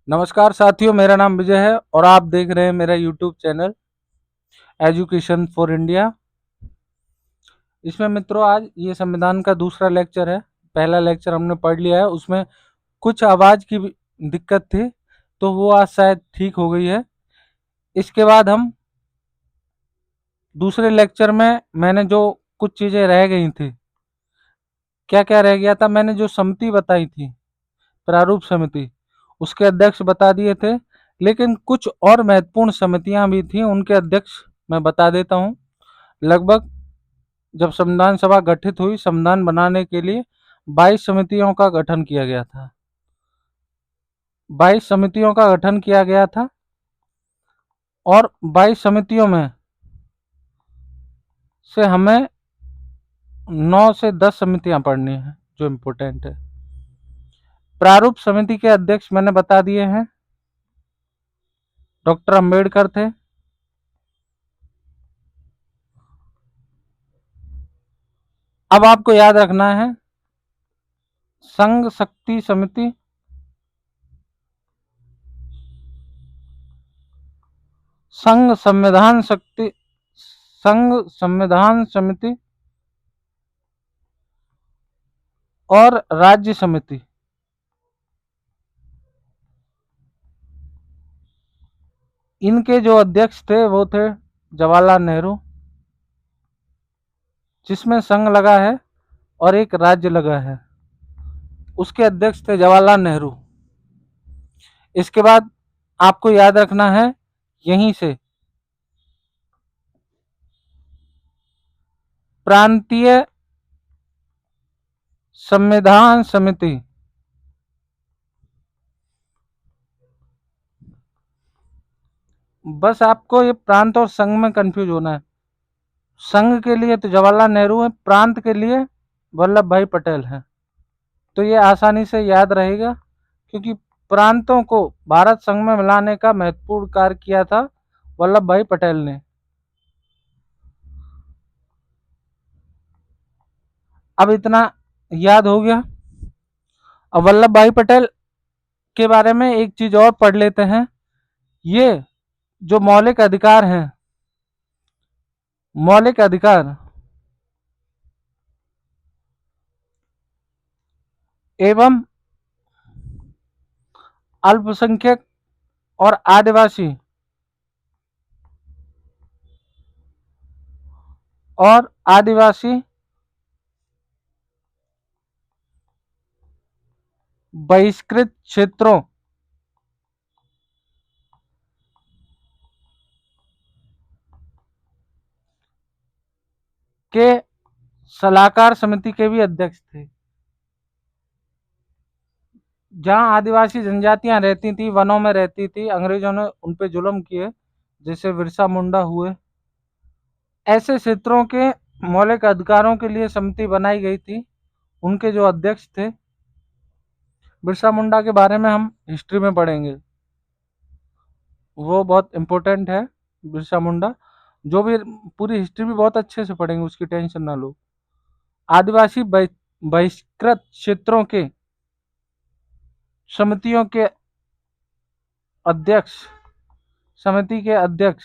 नमस्कार साथियों, मेरा नाम विजय है और आप देख रहे हैं मेरा YouTube channel education for India. इसमें मित्रों आज ये संविधान का दूसरा लेक्चर है। पहला लेक्चर हमने पढ़ लिया है, उसमें कुछ आवाज़ की दिक्कत थी तो वो आज शायद ठीक हो गई है। इसके बाद हम दूसरे लेक्चर में मैंने जो कुछ चीज़ें रह गई थी, क्या क्या रह गया था, मैंने जो समिति बताई थी, प्रारूप समिति, उसके अध्यक्ष बता दिए थे। लेकिन कुछ और महत्वपूर्ण समितियां भी थी, उनके अध्यक्ष मैं बता देता हूं। लगभग जब संविधान सभा गठित हुई, संविधान बनाने के लिए 22 समितियों का गठन किया गया था। 22 समितियों का गठन किया गया था और 22 समितियों में से हमें 9 से 10 समितियां पढ़नी है जो इम्पोर्टेंट है। प्रारूप समिति के अध्यक्ष मैंने बता दिए हैं, डॉक्टर अंबेडकर थे। अब आपको याद रखना है, संघ शक्ति समिति, संघ संविधान शक्ति, संघ संविधान समिति और राज्य समिति। इनके जो अध्यक्ष थे वो थे जवाहरलाल नेहरू, जिसमें संघ लगा है और एक राज्य लगा है, उसके अध्यक्ष थे जवाहरलाल नेहरू। इसके बाद आपको याद रखना है, यहीं से प्रांतीय संविधान समिति, बस आपको ये प्रांत और संघ में कंफ्यूज होना है। संघ के लिए तो जवाहरलाल नेहरू है, प्रांत के लिए वल्लभ भाई पटेल है। तो ये आसानी से याद रहेगा, क्योंकि प्रांतों को भारत संघ में मिलाने का महत्वपूर्ण कार्य किया था वल्लभ भाई पटेल ने। अब इतना याद हो गया। अब वल्लभ भाई पटेल के बारे में एक चीज और पढ़ लेते हैं। ये जो मौलिक अधिकार हैं, मौलिक अधिकार एवं अल्पसंख्यक और आदिवासी और आदिवासी बहिष्कृत क्षेत्रों के सलाहकार समिति के भी अध्यक्ष थे। जहां आदिवासी जनजातियां रहती थी, वनों में रहती थी, अंग्रेजों ने उन पे जुल्म किए, जैसे बिरसा मुंडा हुए, ऐसे क्षेत्रों के मौलिक अधिकारों के लिए समिति बनाई गई थी। उनके जो अध्यक्ष थे, बिरसा मुंडा के बारे में हम हिस्ट्री में पढ़ेंगे, वो बहुत इम्पोर्टेंट है। बिरसा मुंडा जो भी, पूरी हिस्ट्री भी बहुत अच्छे से पढ़ेंगे, उसकी टेंशन ना लो। आदिवासी बहिष्कृत क्षेत्रों के समितियों के अध्यक्ष, समिति के अध्यक्ष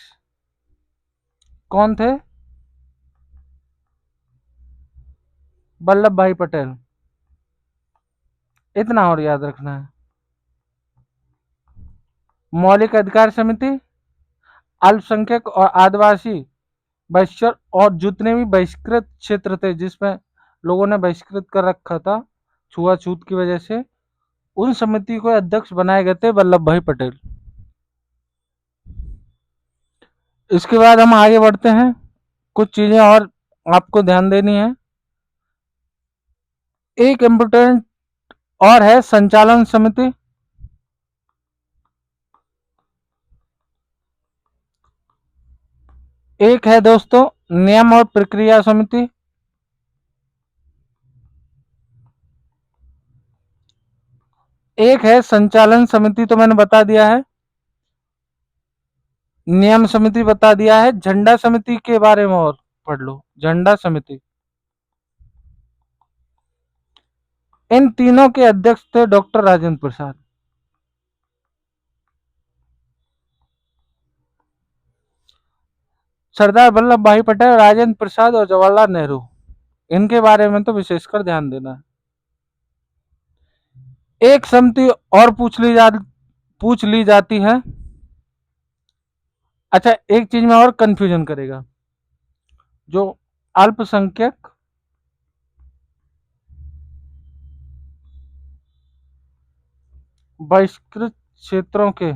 कौन थे? वल्लभ भाई पटेल। इतना और याद रखना है। मौलिक अधिकार समिति, अल्पसंख्यक और आदिवासी बहिष्कृत, और जितने भी बहिष्कृत क्षेत्र थे जिसमें लोगों ने बहिष्कृत कर रखा था छुआछूत की वजह से, उन समिति को अध्यक्ष बनाए गए थे वल्लभ भाई पटेल। इसके बाद हम आगे बढ़ते हैं। कुछ चीजें और आपको ध्यान देनी है। एक इम्पोर्टेंट और है संचालन समिति, एक है दोस्तों नियम और प्रक्रिया समिति, एक है संचालन समिति, तो मैंने बता दिया है। नियम समिति बता दिया है। झंडा समिति के बारे में और पढ़ लो, झंडा समिति। इन तीनों के अध्यक्ष थे डॉक्टर राजेंद्र प्रसाद। सरदार वल्लभ भाई पटेल, राजेंद्र प्रसाद और जवाहरलाल नेहरू, इनके बारे में तो विशेषकर ध्यान देना है। एक समिति और पूछ ली जाती है। अच्छा, एक चीज में और कंफ्यूजन करेगा, जो अल्पसंख्यक बहिष्कृत क्षेत्रों के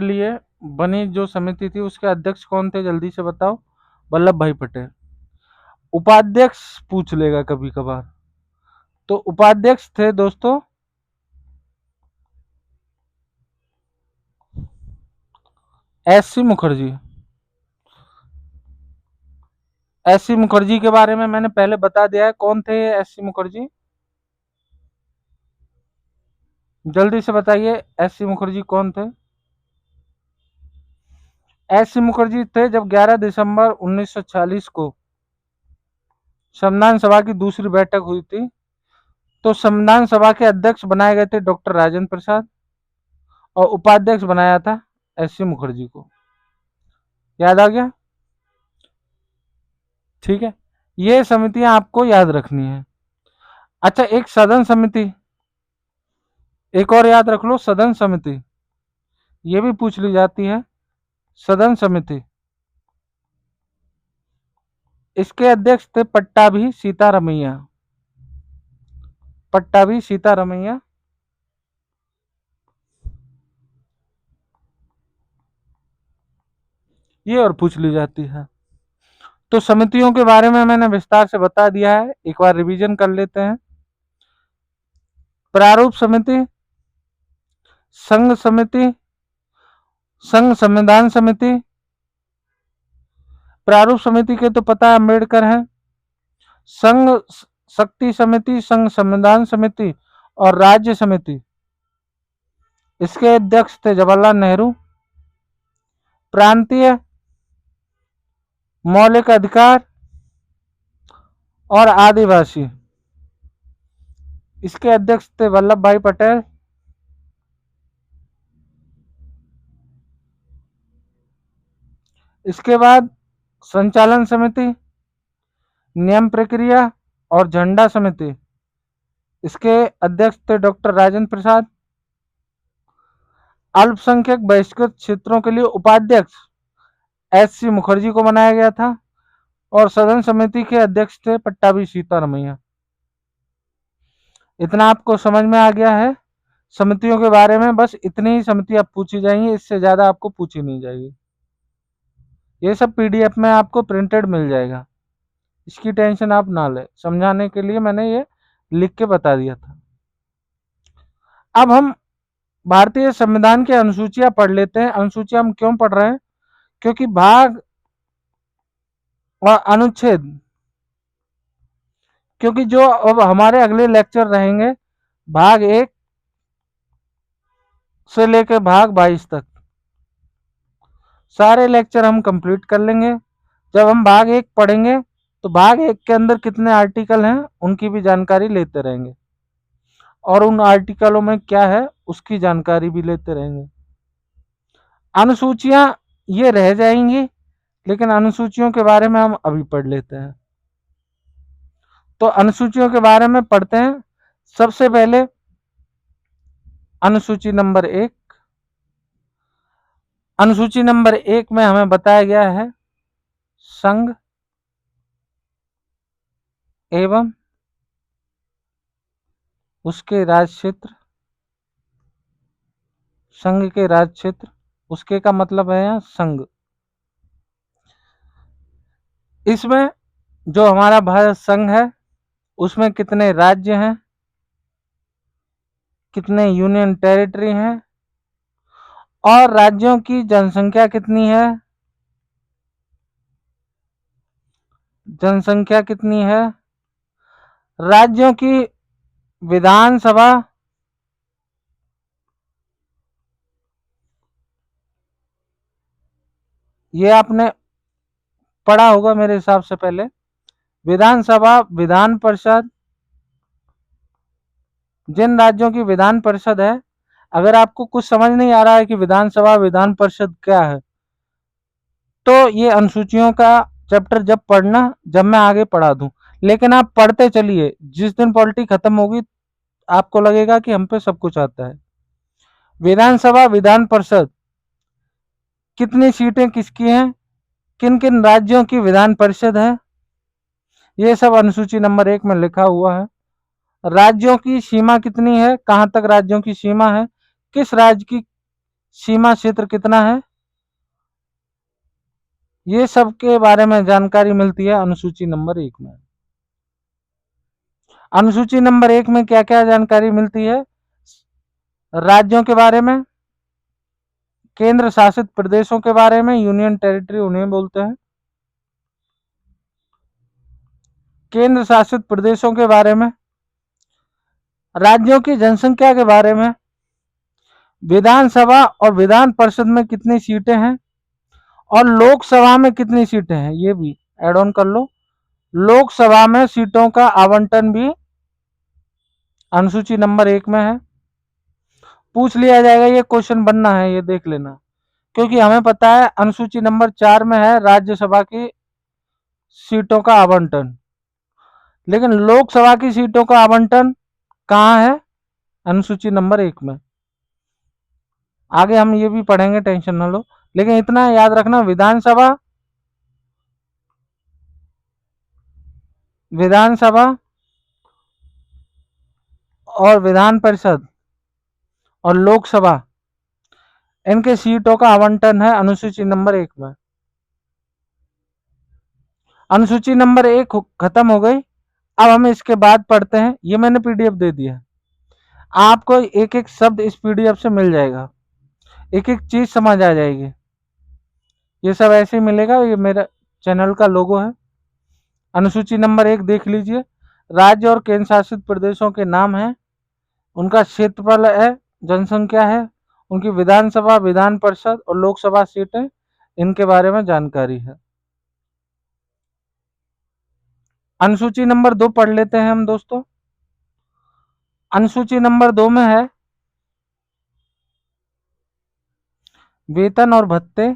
लिए बनी जो समिति थी, उसके अध्यक्ष कौन थे, जल्दी से बताओ। वल्लभ भाई पटेल। उपाध्यक्ष पूछ लेगा कभी कभार, तो उपाध्यक्ष थे दोस्तों एस.सी. मुखर्जी। एस.सी. मुखर्जी के बारे में मैंने पहले बता दिया है, कौन थे एस.सी. मुखर्जी, जल्दी से बताइए। एस.सी. मुखर्जी कौन थे? एस.सी. मुखर्जी थे, जब 11 दिसंबर 1946 को संविधान सभा की दूसरी बैठक हुई थी, तो संविधान सभा के अध्यक्ष बनाए गए थे डॉक्टर राजेंद्र प्रसाद, और उपाध्यक्ष बनाया था एस.सी. मुखर्जी को। याद आ गया? ठीक है, ये समितियां आपको याद रखनी है। अच्छा, एक सदन समिति, एक और याद रख लो, सदन समिति, ये भी पूछ ली जाती है। सदन समिति, इसके अध्यक्ष थे पट्टाभी सीतारमैया। पट्टाभी सीतारमैया। ये और पूछ ली जाती है। तो समितियों के बारे में मैंने विस्तार से बता दिया है, एक बार रिवीजन कर लेते हैं। प्रारूप समिति, संघ समिति, संघ संविधान समिति। प्रारूप समिति के तो पता है अम्बेडकर हैं। संघ शक्ति समिति, संघ संविधान समिति और राज्य समिति, इसके अध्यक्ष थे जवाहरलाल नेहरू। प्रांतीय मौलिक अधिकार और आदिवासी, इसके अध्यक्ष थे वल्लभ भाई पटेल। इसके बाद संचालन समिति, नियम प्रक्रिया और झंडा समिति, इसके अध्यक्ष थे डॉक्टर राजेंद्र प्रसाद। अल्पसंख्यक बहिष्कृत क्षेत्रों के लिए उपाध्यक्ष एस.सी. मुखर्जी को बनाया गया था, और सदन समिति के अध्यक्ष थे पट्टाभी सीतारमैया। इतना आपको समझ में आ गया है समितियों के बारे में। बस इतनी ही समितियां पूछी जाएंगी, इससे ज्यादा आपको पूछी नहीं जाएगी। ये सब पीडीएफ में आपको प्रिंटेड मिल जाएगा, इसकी टेंशन आप ना ले। समझाने के लिए मैंने ये लिख के बता दिया था। अब हम भारतीय संविधान की अनुसूचियां पढ़ लेते हैं। अनुसूचियां हम क्यों पढ़ रहे हैं? क्योंकि भाग और अनुच्छेद, क्योंकि जो अब हमारे अगले लेक्चर रहेंगे भाग 1 से लेकर भाग 22 तक, सारे लेक्चर हम कंप्लीट कर लेंगे। जब हम भाग 1 पढ़ेंगे तो भाग 1 के अंदर कितने आर्टिकल हैं उनकी भी जानकारी लेते रहेंगे, और उन आर्टिकलों में क्या है उसकी जानकारी भी लेते रहेंगे। अनुसूचियां ये रह जाएंगी, लेकिन अनुसूचियों के बारे में हम अभी पढ़ लेते हैं। तो अनुसूचियों के बारे में पढ़ते हैं। सबसे पहले अनुसूची नंबर 1। अनुसूची नंबर 1 में हमें बताया गया है संघ एवं उसके राज क्षेत्र। संघ के राज क्षेत्र, उसके का मतलब है यहाँ संघ। इसमें जो हमारा भारत संघ है उसमें कितने राज्य हैं, कितने यूनियन टेरिटरी हैं, और राज्यों की जनसंख्या कितनी है, जनसंख्या कितनी है, राज्यों की विधानसभा, ये आपने पढ़ा होगा मेरे हिसाब से पहले। विधानसभा, विधान परिषद, जिन राज्यों की विधान परिषद है अगर आपको कुछ समझ नहीं आ रहा है कि विधानसभा विधान परिषद क्या है, तो ये अनुसूचियों का चैप्टर जब पढ़ना, जब मैं आगे पढ़ा दूं। लेकिन आप पढ़ते चलिए, जिस दिन पॉलिटी खत्म होगी आपको लगेगा कि हम पे सब कुछ आता है। विधानसभा विधान परिषद, कितनी सीटें किसकी हैं, किन किन राज्यों की विधान परिषद है, ये सब अनुसूची नंबर 1 में लिखा हुआ है। राज्यों की सीमा कितनी है, कहां तक राज्यों की सीमा है, किस राज्य की सीमा क्षेत्र कितना है, ये सब के बारे में जानकारी मिलती है अनुसूची नंबर 1 में। अनुसूची नंबर 1 में क्या क्या जानकारी मिलती है? राज्यों के बारे में, केंद्र शासित प्रदेशों के बारे में, यूनियन टेरिटरी उन्हें बोलते हैं, केंद्र शासित प्रदेशों के बारे में, राज्यों की जनसंख्या के बारे में, विधानसभा और विधान परिषद में कितनी सीटें हैं, और लोकसभा में कितनी सीटें हैं, ये भी ऐड ऑन कर लो। लोकसभा में सीटों का आवंटन भी अनुसूची नंबर 1 में है। पूछ लिया जाएगा, ये क्वेश्चन बनना है, ये देख लेना, क्योंकि हमें पता है अनुसूची नंबर 4 में है राज्यसभा की सीटों का आवंटन, लेकिन लोकसभा की सीटों का आवंटन कहाँ है? अनुसूची नंबर 1 में। आगे हम ये भी पढ़ेंगे, टेंशन ना लो, लेकिन इतना याद रखना, विधानसभा और विधान परिषद और लोकसभा, इनके सीटों का आवंटन है अनुसूची नंबर 1 में। अनुसूची नंबर 1 खत्म हो गई। अब हम इसके बाद पढ़ते हैं, ये मैंने पीडीएफ दे दिया, आपको एक एक शब्द इस पीडीएफ से मिल जाएगा, एक एक चीज समझ आ जाएगी। ये सब ऐसे ही मिलेगा, ये मेरा चैनल का लोगो है। अनुसूची नंबर 1 देख लीजिए, राज्य और केंद्र शासित प्रदेशों के नाम हैं, उनका क्षेत्रफल है, जनसंख्या है, उनकी विधानसभा विधान परिषद और लोकसभा सीटें, इनके बारे में जानकारी है। अनुसूची नंबर 2 पढ़ लेते हैं हम दोस्तों। अनुसूची नंबर 2 में है वेतन और भत्ते।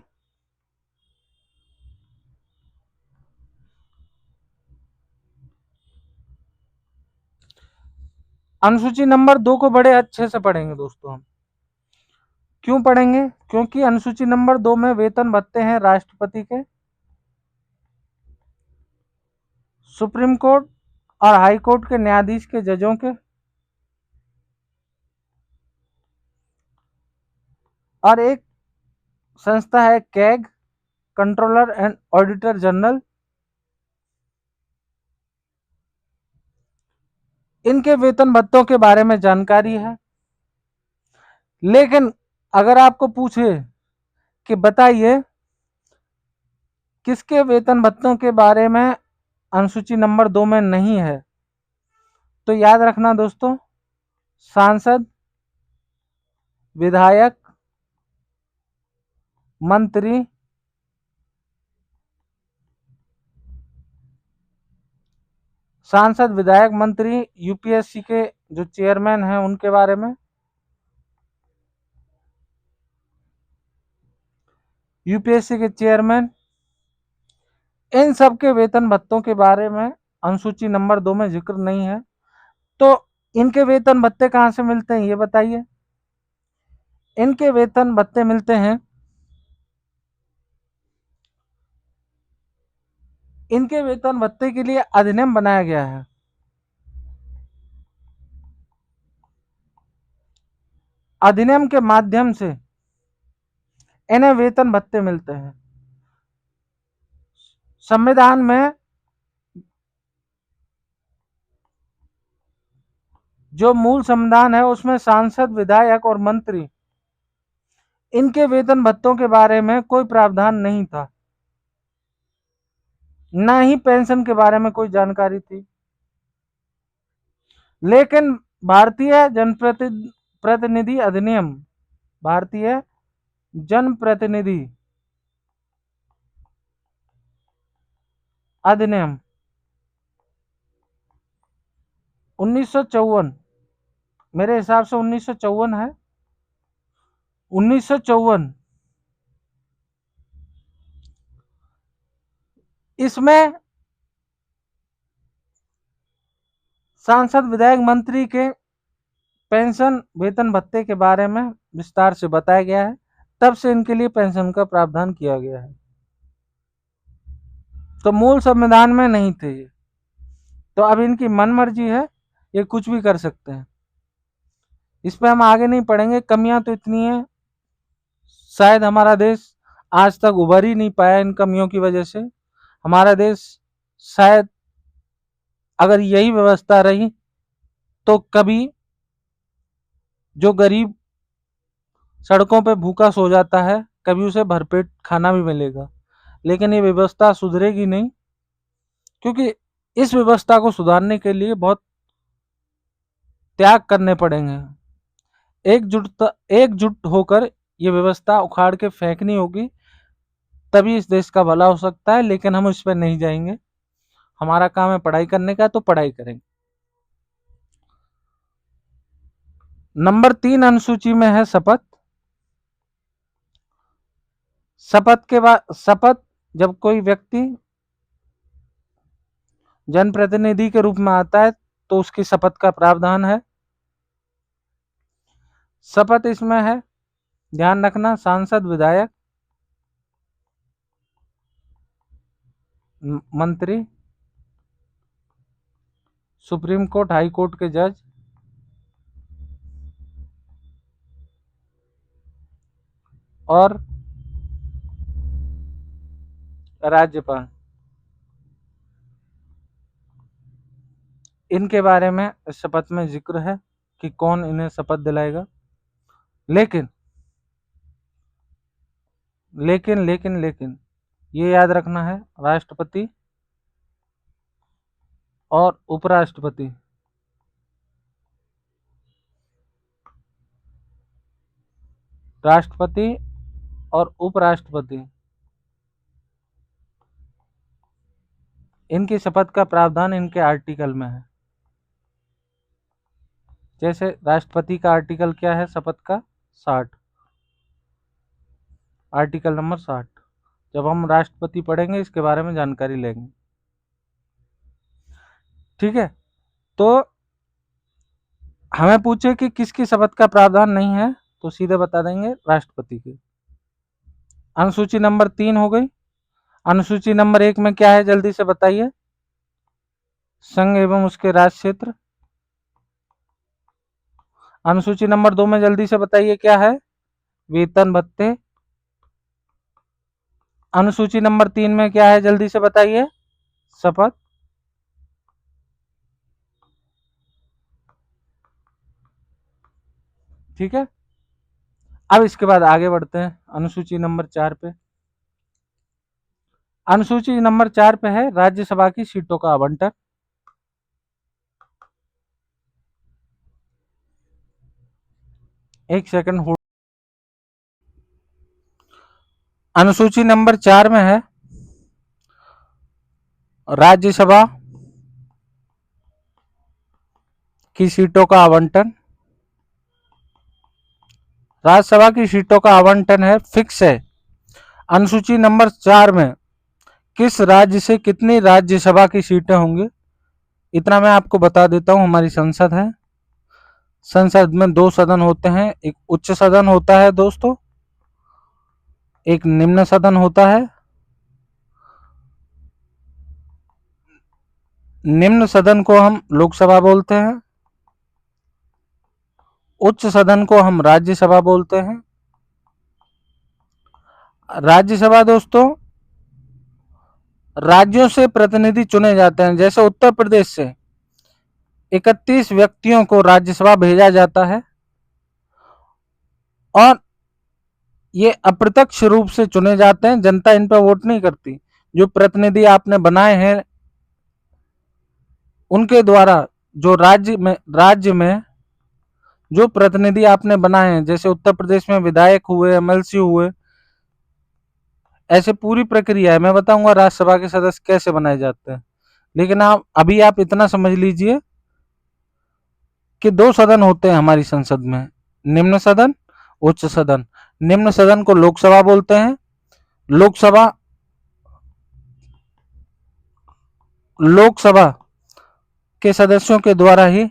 अनुसूची नंबर 2 को बड़े अच्छे से पढ़ेंगे दोस्तों हम। क्यों पढ़ेंगे? क्योंकि अनुसूची नंबर 2 में वेतन भत्ते हैं राष्ट्रपति के, सुप्रीम कोर्ट और हाई कोर्ट के न्यायाधीश के, जजों के, और एक संस्था है CAG, controller and auditor general, इनके वेतन भत्तों के बारे में जानकारी है। लेकिन अगर आपको पूछे कि बताइए किसके वेतन भत्तों के बारे में अनुसूची नंबर 2 में नहीं है, तो याद रखना दोस्तों, सांसद, विधायक, मंत्री, सांसद विधायक मंत्री, यूपीएससी के जो चेयरमैन हैं उनके बारे में, यूपीएससी के चेयरमैन, इन सब के वेतन भत्तों के बारे में अनुसूची नंबर 2 में जिक्र नहीं है। तो इनके वेतन भत्ते कहां से मिलते हैं, ये बताइए। इनके वेतन भत्ते मिलते हैं, इनके वेतन भत्ते के लिए अधिनियम बनाया गया है। अधिनियम के माध्यम से इन्हें वेतन भत्ते मिलते हैं। संविधान में जो मूल संविधान है उसमें सांसद, विधायक और मंत्री, इनके वेतन भत्तों के बारे में कोई प्रावधान नहीं था, ना ही पेंशन के बारे में कोई जानकारी थी। लेकिन भारतीय जनप्रतिनिधि अधिनियम, भारतीय जनप्रतिनिधि अधिनियम 1954, मेरे हिसाब से 1954 है, 1954। इसमें सांसद, विधायक, मंत्री के पेंशन, वेतन, भत्ते के बारे में विस्तार से बताया गया है। तब से इनके लिए पेंशन का प्रावधान किया गया है। तो मूल संविधान में नहीं थे ये। तो अब इनकी मन मर्जी है, ये कुछ भी कर सकते हैं। इस पे हम आगे नहीं पढ़ेंगे। कमियां तो इतनी है, शायद हमारा देश आज तक उभर ही नहीं पाया इन कमियों की वजह से। हमारा देश शायद, अगर यही व्यवस्था रही तो कभी जो गरीब सड़कों पे भूखा सो जाता है, कभी उसे भरपेट खाना भी मिलेगा। लेकिन ये व्यवस्था सुधरेगी नहीं, क्योंकि इस व्यवस्था को सुधारने के लिए बहुत त्याग करने पड़ेंगे। एकजुट होकर ये व्यवस्था उखाड़ के फेंकनी होगी, तभी इस देश का भला हो सकता है। लेकिन हम उस पर नहीं जाएंगे। हमारा काम है पढ़ाई करने का, तो पढ़ाई करेंगे। नंबर 3 अनुसूची में है शपथ। शपथ जब कोई व्यक्ति जनप्रतिनिधि के रूप में आता है तो उसकी शपथ का प्रावधान है। शपथ इसमें है, ध्यान रखना, सांसद, विधायक, मंत्री, सुप्रीम कोर्ट, हाई कोर्ट के जज और राज्यपाल, इनके बारे में इस शपथ में जिक्र है कि कौन इन्हें शपथ दिलाएगा। लेकिन लेकिन लेकिन लेकिन ये याद रखना है, राष्ट्रपति और उपराष्ट्रपति, राष्ट्रपति और उपराष्ट्रपति, इनकी शपथ का प्रावधान इनके आर्टिकल में है। जैसे राष्ट्रपति का आर्टिकल क्या है शपथ का? 60, आर्टिकल नंबर 60। जब हम राष्ट्रपति पढ़ेंगे इसके बारे में जानकारी लेंगे। ठीक है, तो हमें पूछे कि किसकी शपथ का प्रावधान नहीं है, तो सीधे बता देंगे राष्ट्रपति की। अनुसूची नंबर 3 हो गई। अनुसूची नंबर 1 में क्या है, जल्दी से बताइए? संघ एवं उसके राज्य क्षेत्र। अनुसूची नंबर 2 में जल्दी से बताइए क्या है? वेतन, भत्ते। अनुसूची नंबर 3 में क्या है, जल्दी से बताइए? शपथ। ठीक है, अब इसके बाद आगे बढ़ते हैं अनुसूची नंबर 4 पे। अनुसूची नंबर 4 पे है राज्यसभा की सीटों का आवंटन। एक सेकंड होल्ड। अनुसूची नंबर 4 में है राज्यसभा की सीटों का आवंटन। राज्यसभा की सीटों का आवंटन है, फिक्स है। अनुसूची नंबर 4 में किस राज्य से कितनी राज्यसभा की सीटें होंगी, इतना मैं आपको बता देता हूं। हमारी संसद है, संसद में 2 सदन होते हैं। एक उच्च सदन होता है दोस्तों, एक निम्न सदन होता है। निम्न सदन को हम लोकसभा बोलते हैं, उच्च सदन को हम राज्यसभा बोलते हैं। राज्यसभा दोस्तों, राज्यों से प्रतिनिधि चुने जाते हैं। जैसे उत्तर प्रदेश से 31 व्यक्तियों को राज्यसभा भेजा जाता है और ये अप्रत्यक्ष रूप से चुने जाते हैं, जनता इन पर वोट नहीं करती। जो प्रतिनिधि आपने बनाए हैं उनके द्वारा, जो राज्य में जो प्रतिनिधि आपने बनाए हैं, जैसे उत्तर प्रदेश में विधायक हुए, एमएलसी हुए, ऐसे पूरी प्रक्रिया है। मैं बताऊंगा राज्यसभा के सदस्य कैसे बनाए जाते हैं। लेकिन आप इतना समझ लीजिए कि 2 सदन होते हैं हमारी संसद में, निम्न सदन, उच्च सदन। निम्न सदन को लोकसभा बोलते हैं। लोकसभा के सदस्यों के द्वारा ही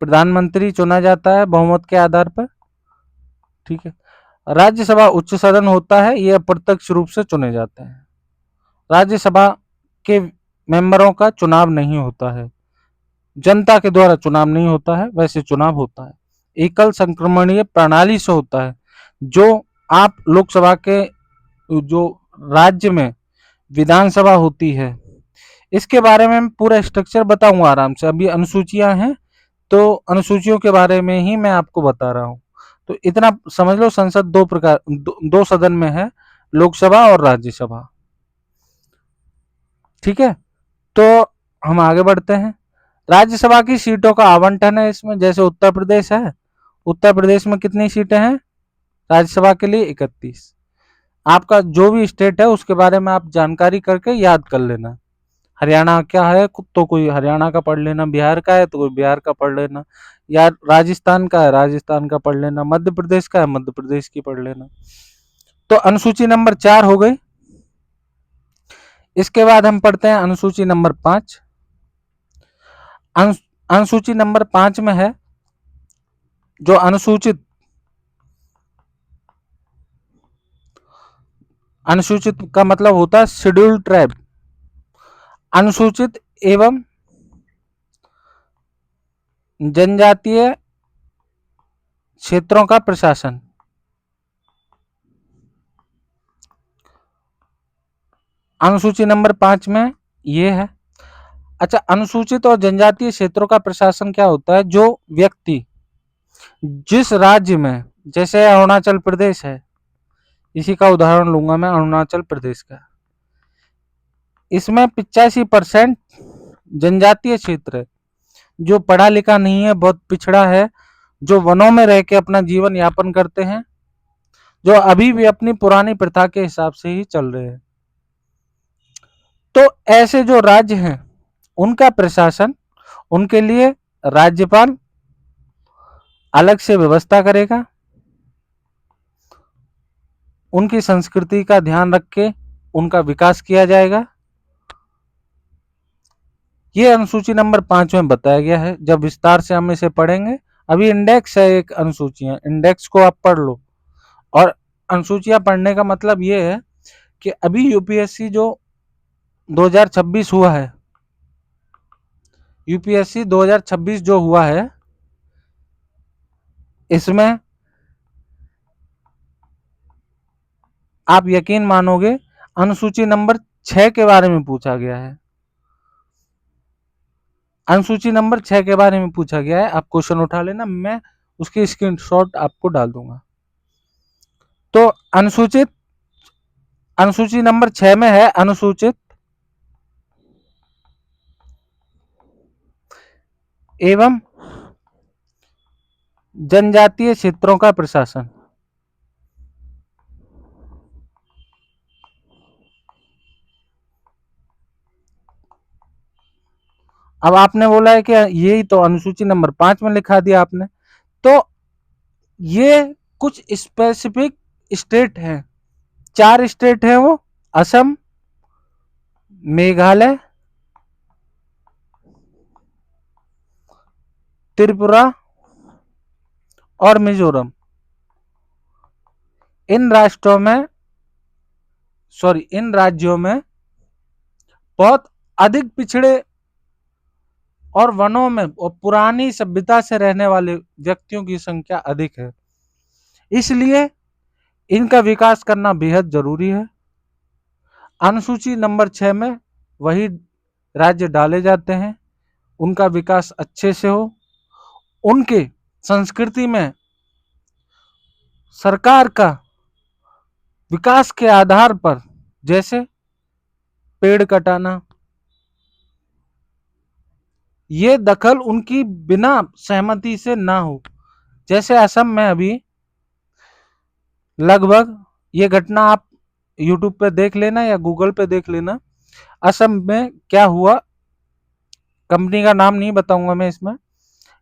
प्रधानमंत्री चुना जाता है बहुमत के आधार पर। ठीक है। राज्यसभा उच्च सदन होता है, ये अप्रत्यक्ष रूप से चुने जाते हैं। राज्यसभा के मेंबरों का चुनाव नहीं होता है, जनता के द्वारा चुनाव नहीं होता है, वैसे चुनाव होता है एकल संक्रमणीय प्रणाली से होता है। जो आप लोकसभा के जो राज्य में विधानसभा होती है, इसके बारे में पूरा स्ट्रक्चर बताऊंगा आराम से। अभी अनुसूचियां हैं तो अनुसूचियों के बारे में ही मैं आपको बता रहा हूं। तो इतना समझ लो, संसद दो सदन में है, लोकसभा और राज्यसभा। ठीक है, तो हम आगे बढ़ते हैं। राज्यसभा की सीटों का आवंटन है इसमें, जैसे उत्तर प्रदेश है, उत्तर प्रदेश में कितनी सीटें हैं राज्यसभा के लिए? 31। आपका जो भी स्टेट है उसके बारे में आप जानकारी करके याद कर लेना। हरियाणा क्या है तो कोई हरियाणा का पढ़ लेना, बिहार का है तो कोई बिहार का पढ़ लेना, या राजस्थान का है राजस्थान का पढ़ लेना, मध्य प्रदेश का है मध्य प्रदेश की पढ़ लेना। तो अनुसूची नंबर 4 हो गई। इसके बाद हम पढ़ते हैं अनुसूची नंबर 5। अनुसूची नंबर 5 में है जो अनुसूचित का मतलब होता है शेड्यूल्ड ट्राइब, अनुसूचित एवं जनजातीय क्षेत्रों का प्रशासन। अनुसूची नंबर 5 में ये है। अच्छा, अनुसूचित और जनजातीय क्षेत्रों का प्रशासन क्या होता है? जो व्यक्ति जिस राज्य में, जैसे अरुणाचल प्रदेश है, इसी का उदाहरण लूंगा मैं अरुणाचल प्रदेश का, इसमें 85% जनजातीय क्षेत्र है, जो पढ़ा लिखा नहीं है, बहुत पिछड़ा है, जो वनों में रह के अपना जीवन यापन करते हैं, जो अभी भी अपनी पुरानी प्रथा के हिसाब से ही चल रहे हैं। तो ऐसे जो राज्य हैं उनका प्रशासन, उनके लिए राज्यपाल अलग से व्यवस्था करेगा, उनकी संस्कृति का ध्यान रख के उनका विकास किया जाएगा। ये अनुसूची नंबर 5 में बताया गया है। जब विस्तार से हम इसे पढ़ेंगे, अभी इंडेक्स है, एक अनुसूची है, इंडेक्स को आप पढ़ लो। और अनुसूचियां पढ़ने का मतलब ये है कि अभी यूपीएससी जो 2026 हुआ है, यूपीएससी 2026 जो हुआ है, इसमें आप यकीन मानोगे अनुसूची नंबर 6 के बारे में पूछा गया है। अनुसूची नंबर 6 के बारे में पूछा गया है, आप क्वेश्चन उठा लेना, मैं उसकी स्क्रीनशॉट आपको डाल दूंगा। तो अनुसूची नंबर 6 में है अनुसूचित एवं जनजातीय क्षेत्रों का प्रशासन। अब आपने बोला है कि यही तो अनुसूची नंबर 5 में लिखा दिया आपने, तो ये कुछ स्पेसिफिक स्टेट हैं, 4 स्टेट हैं वो, असम, मेघालय, त्रिपुरा और मिजोरम। इन राज्यों में बहुत अधिक पिछड़े और वनों में और पुरानी सभ्यता से रहने वाले व्यक्तियों की संख्या अधिक है, इसलिए इनका विकास करना बेहद जरूरी है। अनुसूची नंबर 6 में वही राज्य डाले जाते हैं, उनका विकास अच्छे से हो, उनके संस्कृति में सरकार का विकास के आधार पर, जैसे पेड़ कटाना, ये दखल उनकी बिना सहमति से ना हो। जैसे असम में अभी लगभग, ये घटना आप यूट्यूब पे देख लेना या गूगल पे देख लेना, असम में क्या हुआ, कंपनी का नाम नहीं बताऊंगा मैं इसमें।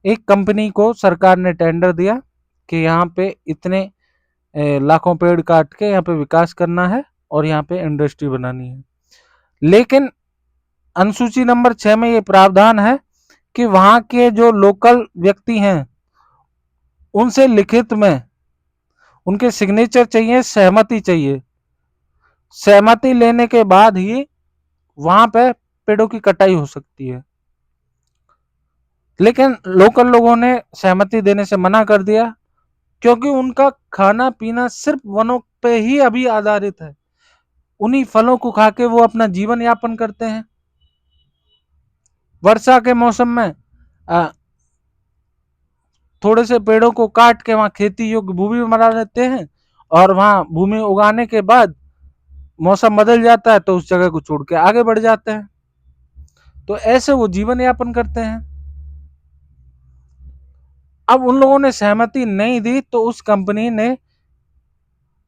एक कंपनी को सरकार ने टेंडर दिया कि यहाँ पे इतने लाखों पेड़ काट के यहाँ पे विकास करना है और यहाँ पे इंडस्ट्री बनानी है। लेकिन अनुसूची नंबर 6 में ये प्रावधान है कि वहां के जो लोकल व्यक्ति हैं उनसे लिखित में उनके सिग्नेचर चाहिए, सहमति चाहिए। सहमति लेने के बाद ही वहां पे पेड़ों की कटाई हो सकती है। लेकिन लोकल लोगों ने सहमति देने से मना कर दिया, क्योंकि उनका खाना पीना सिर्फ वनों पे ही अभी आधारित है। उन्हीं फलों को खा के वो अपना जीवन यापन करते हैं। वर्षा के मौसम में थोड़े से पेड़ों को काट के वहां खेती योग्य भूमि बना लेते हैं, और वहां भूमि उगाने के बाद मौसम बदल जाता है तो उस जगह को छोड़ के आगे बढ़ जाते हैं। तो ऐसे वो जीवन यापन करते हैं। अब उन लोगों ने सहमति नहीं दी तो उस कंपनी ने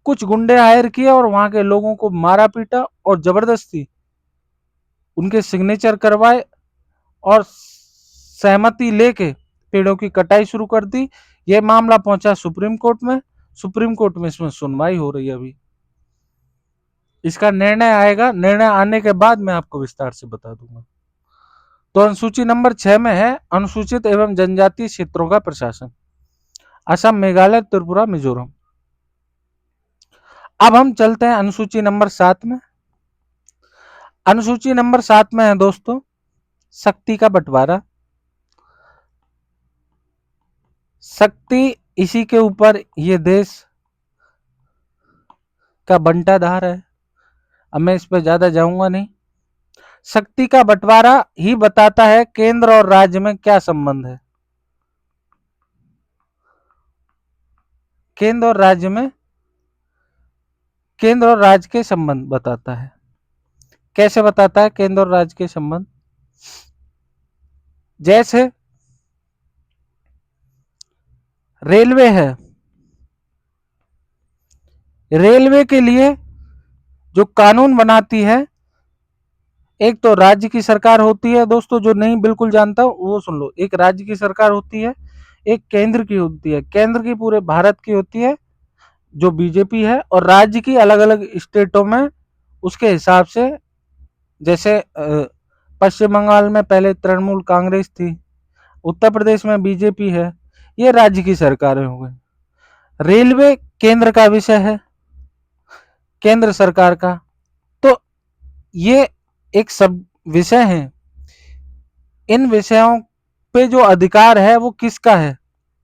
कुछ गुंडे हायर किए और वहां के लोगों को मारा पीटा और जबरदस्ती उनके सिग्नेचर करवाए और सहमति लेके पेड़ों की कटाई शुरू कर दी। यह मामला पहुंचा सुप्रीम कोर्ट में। सुप्रीम कोर्ट में इसमें सुनवाई हो रही है अभी। इसका निर्णय आएगा, निर्णय आने के बाद मैं आपको विस्तार से बता दूंगा। तो अनुसूची नंबर 6 में है अनुसूचित एवं जनजातीय क्षेत्रों का प्रशासन, असम, मेघालय, त्रिपुरा, मिजोरम। अब हम चलते हैं अनुसूची नंबर 7 में। अनुसूची नंबर 7 में है दोस्तों शक्ति का बंटवारा। शक्ति इसी के ऊपर ये देश का बंटाधार है। अब मैं इस पर ज्यादा जाऊंगा नहीं। शक्ति का बंटवारा ही बताता है केंद्र और राज्य में क्या संबंध है। केंद्र और राज्य में, केंद्र और राज्य के संबंध बताता है। कैसे बताता है केंद्र और राज्य के संबंध? जैसे रेलवे है, रेलवे के लिए जो कानून बनाती है, एक तो राज्य की सरकार होती है दोस्तों, जो नहीं बिल्कुल जानता वो सुन लो। एक राज्य की सरकार होती है, एक केंद्र की होती है। केंद्र की पूरे भारत की होती है जो बीजेपी है, और राज्य की अलग अलग स्टेटों में उसके हिसाब से। जैसे पश्चिम बंगाल में पहले तृणमूल कांग्रेस थी, उत्तर प्रदेश में बीजेपी है। ये राज्य की सरकारें हो गई। रेलवे केंद्र का विषय है, केंद्र सरकार का। तो ये एक सब विषय है। इन विषयों पे जो अधिकार है वो किसका है?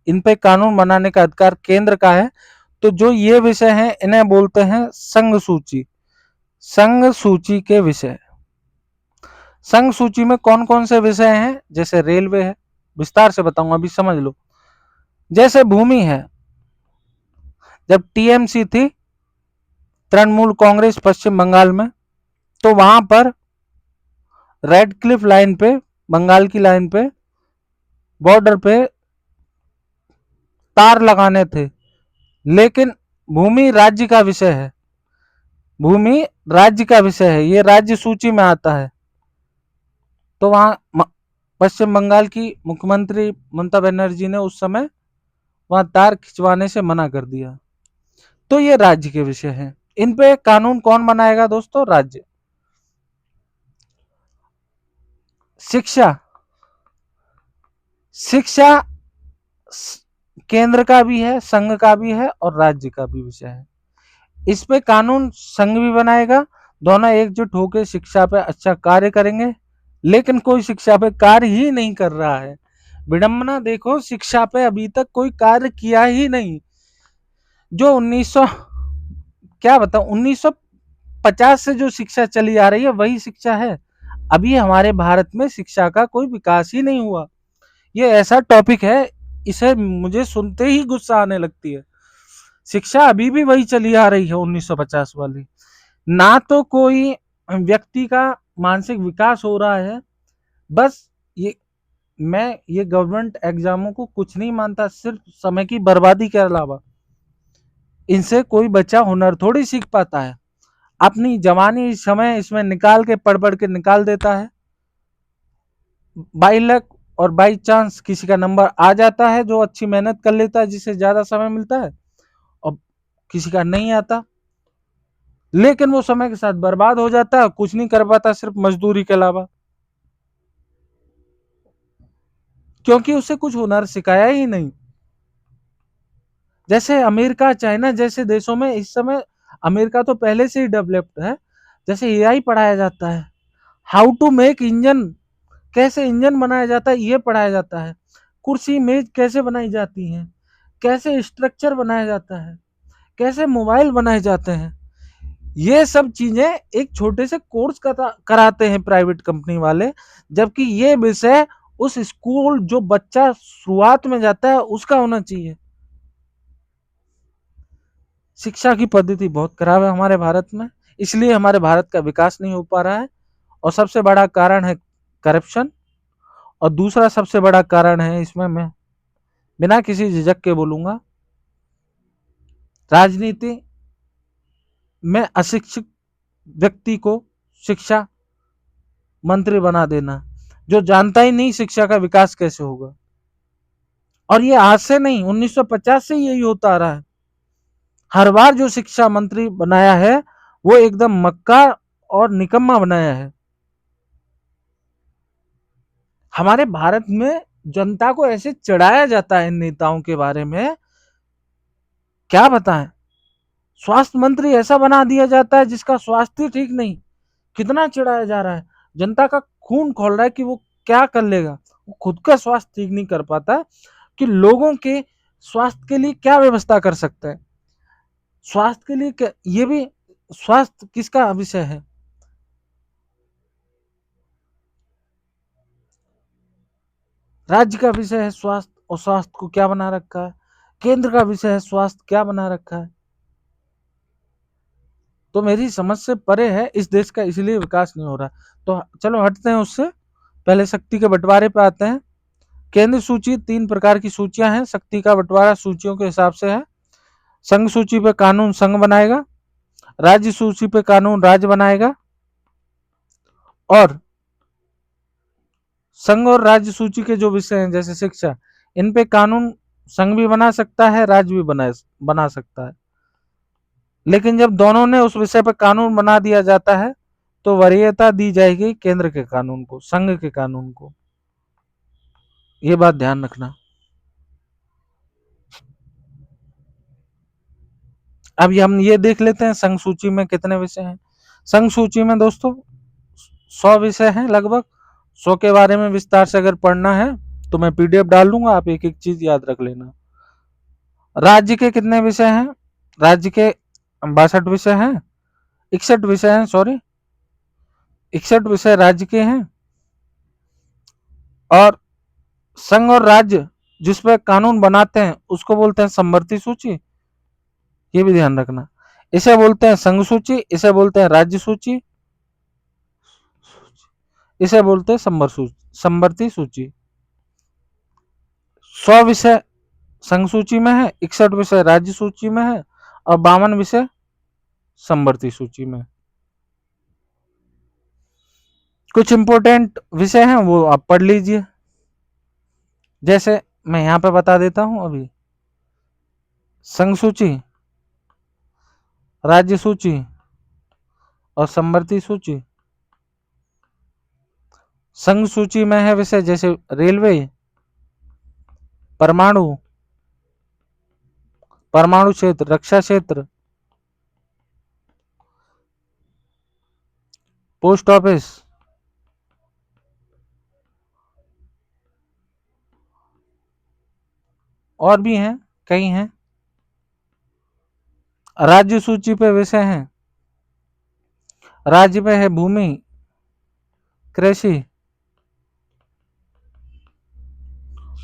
इन पे कानून बनाने का अधिकार केंद्र का है। तो जो ये विषय हैं इन्हें बोलते हैं संघ सूची। संघ सूची के विषय। संघ सूची में कौन कौन से विषय हैं? जैसे रेलवे है, विस्तार से बताऊंगा, अभी समझ लो। जैसे भूमि है, जब टीएमसी थी, तृणमूल कांग्रेस, पश्चिम बंगाल में, तो वहां पर रेड क्लिफ लाइन पे, बंगाल की लाइन पे, बॉर्डर पे तार लगाने थे। लेकिन भूमि राज्य का विषय है, भूमि राज्य का विषय है, ये राज्य सूची में आता है। तो वहां पश्चिम बंगाल की मुख्यमंत्री ममता बनर्जी ने उस समय वहां तार खिंचवाने से मना कर दिया। तो ये राज्य के विषय हैं। इन पे कानून कौन बनाएगा दोस्तों? राज्य। शिक्षा, शिक्षा केंद्र का भी है, संघ का भी है और राज्य का भी विषय है। इस पे कानून संघ भी बनाएगा, दोनों एकजुट होकर शिक्षा पे अच्छा कार्य करेंगे। लेकिन कोई शिक्षा पे कार्य ही नहीं कर रहा है। विडंबना देखो, शिक्षा पे अभी तक कोई कार्य किया ही नहीं। जो 1900 क्या बताऊं 1950 से जो शिक्षा चली आ रही है वही शिक्षा है। अभी हमारे भारत में शिक्षा का कोई विकास ही नहीं हुआ। ये ऐसा टॉपिक है, इसे मुझे सुनते ही गुस्सा आने लगती है। शिक्षा अभी भी वही चली आ रही है 1950 वाली। ना तो कोई व्यक्ति का मानसिक विकास हो रहा है। बस ये, मैं ये गवर्नमेंट एग्जामों को कुछ नहीं मानता, सिर्फ समय की बर्बादी के अलावा इनसे कोई बच्चा हुनर थोड़ी सीख पाता है। अपनी जवानी समय इसमें निकाल के पढ़ पढ़ के निकाल देता है। बाई लक और बाई चांस किसी का नंबर आ जाता है जो अच्छी मेहनत कर लेता है, जिसे ज्यादा समय मिलता है। और किसी का नहीं आता, लेकिन वो समय के साथ बर्बाद हो जाता है, कुछ नहीं कर पाता सिर्फ मजदूरी के अलावा, क्योंकि उसे कुछ हुनर सिखाया ही नहीं। जैसे अमेरिका, चाइना जैसे देशों में इस समय, अमेरिका तो पहले से ही डेवलप्ड है, जैसे एआई पढ़ाया जाता है, हाउ टू मेक इंजन, कैसे इंजन बनाया जाता है ये पढ़ाया जाता है, कुर्सी मेज कैसे बनाई जाती हैं, कैसे स्ट्रक्चर बनाया जाता है, कैसे मोबाइल बनाए जाते हैं, ये सब चीजें एक छोटे से कोर्स कराते हैं प्राइवेट कंपनी वाले, जबकि ये विषय उस स्कूल जो बच्चा शुरुआत में जाता है उसका होना चाहिए। शिक्षा की पद्धति बहुत खराब है हमारे भारत में, इसलिए हमारे भारत का विकास नहीं हो पा रहा है, और सबसे बड़ा कारण है करप्शन, और दूसरा सबसे बड़ा कारण है, इसमें मैं बिना किसी झिझक के बोलूंगा, राजनीति में अशिक्षित व्यक्ति को शिक्षा मंत्री बना देना, जो जानता ही नहीं शिक्षा का विकास कैसे होगा। और ये आज से नहीं, 1950 से यही होता आ रहा है। हर बार जो शिक्षा मंत्री बनाया है वो एकदम मक्का और निकम्मा बनाया है। हमारे भारत में जनता को ऐसे चढ़ाया जाता है इन नेताओं के बारे में, क्या बताएं। स्वास्थ्य मंत्री ऐसा बना दिया जाता है जिसका स्वास्थ्य ठीक नहीं, कितना चिढ़ाया जा रहा है, जनता का खून खोल रहा है कि वो क्या कर लेगा, वो खुद का स्वास्थ्य ठीक नहीं कर पाता कि लोगों के स्वास्थ्य के लिए क्या व्यवस्था कर सकता है। स्वास्थ्य के लिए ये भी, स्वास्थ्य किसका विषय है, राज्य का विषय है स्वास्थ्य, और स्वास्थ्य को क्या बना रखा है, केंद्र का विषय है स्वास्थ्य, क्या बना रखा है। तो मेरी समझ से परे है इस देश का, इसलिए विकास नहीं हो रहा। तो चलो हटते हैं उससे, पहले शक्ति के बंटवारे पे आते हैं। केंद्र सूची, 3 प्रकार की सूचियां हैं, शक्ति का बंटवारा सूचियों के हिसाब से है। संघ सूची पे कानून संघ बनाएगा, राज्य सूची पे कानून राज्य बनाएगा, और संघ और राज्य सूची के जो विषय हैं जैसे शिक्षा, इन पे कानून संघ भी बना सकता है, राज्य भी बना सकता है। लेकिन जब दोनों ने उस विषय पर कानून बना दिया जाता है तो वरीयता दी जाएगी केंद्र के कानून को, संघ के कानून को, ये बात ध्यान रखना। अब हम ये देख लेते हैं संघ सूची में कितने विषय हैं। संघ सूची में दोस्तों 100 विषय हैं लगभग। 100 के बारे में विस्तार से अगर पढ़ना है तो मैं पीडीएफ डाल दूंगा, आप एक एक चीज याद रख लेना। राज्य के कितने विषय हैं, राज्य के 62 विषय हैं, 61 विषय हैं, सॉरी 61 विषय राज्य के हैं। और संघ और राज्य जिस पर कानून बनाते हैं उसको बोलते हैं समवर्ती सूची, ये भी ध्यान रखना। इसे बोलते हैं संघ सूची, इसे बोलते हैं राज्य सूची, इसे बोलते हैं समवर्ती सूची। 100 विषय संघ सूची में है, 61 विषय राज्य सूची में है, और 52 विषय समवर्ती सूची में। कुछ इंपॉर्टेंट विषय हैं वो आप पढ़ लीजिए, जैसे मैं यहां पे बता देता हूं अभी। संघ सूची, राज्य सूची और समवर्ती सूची। संघ सूची में है विषय जैसे रेलवे, परमाणु, परमाणु क्षेत्र, रक्षा क्षेत्र, पोस्ट ऑफिस, और भी हैं, कई हैं। राज्य सूची पे विषय हैं, राज्य में है भूमि, कृषि,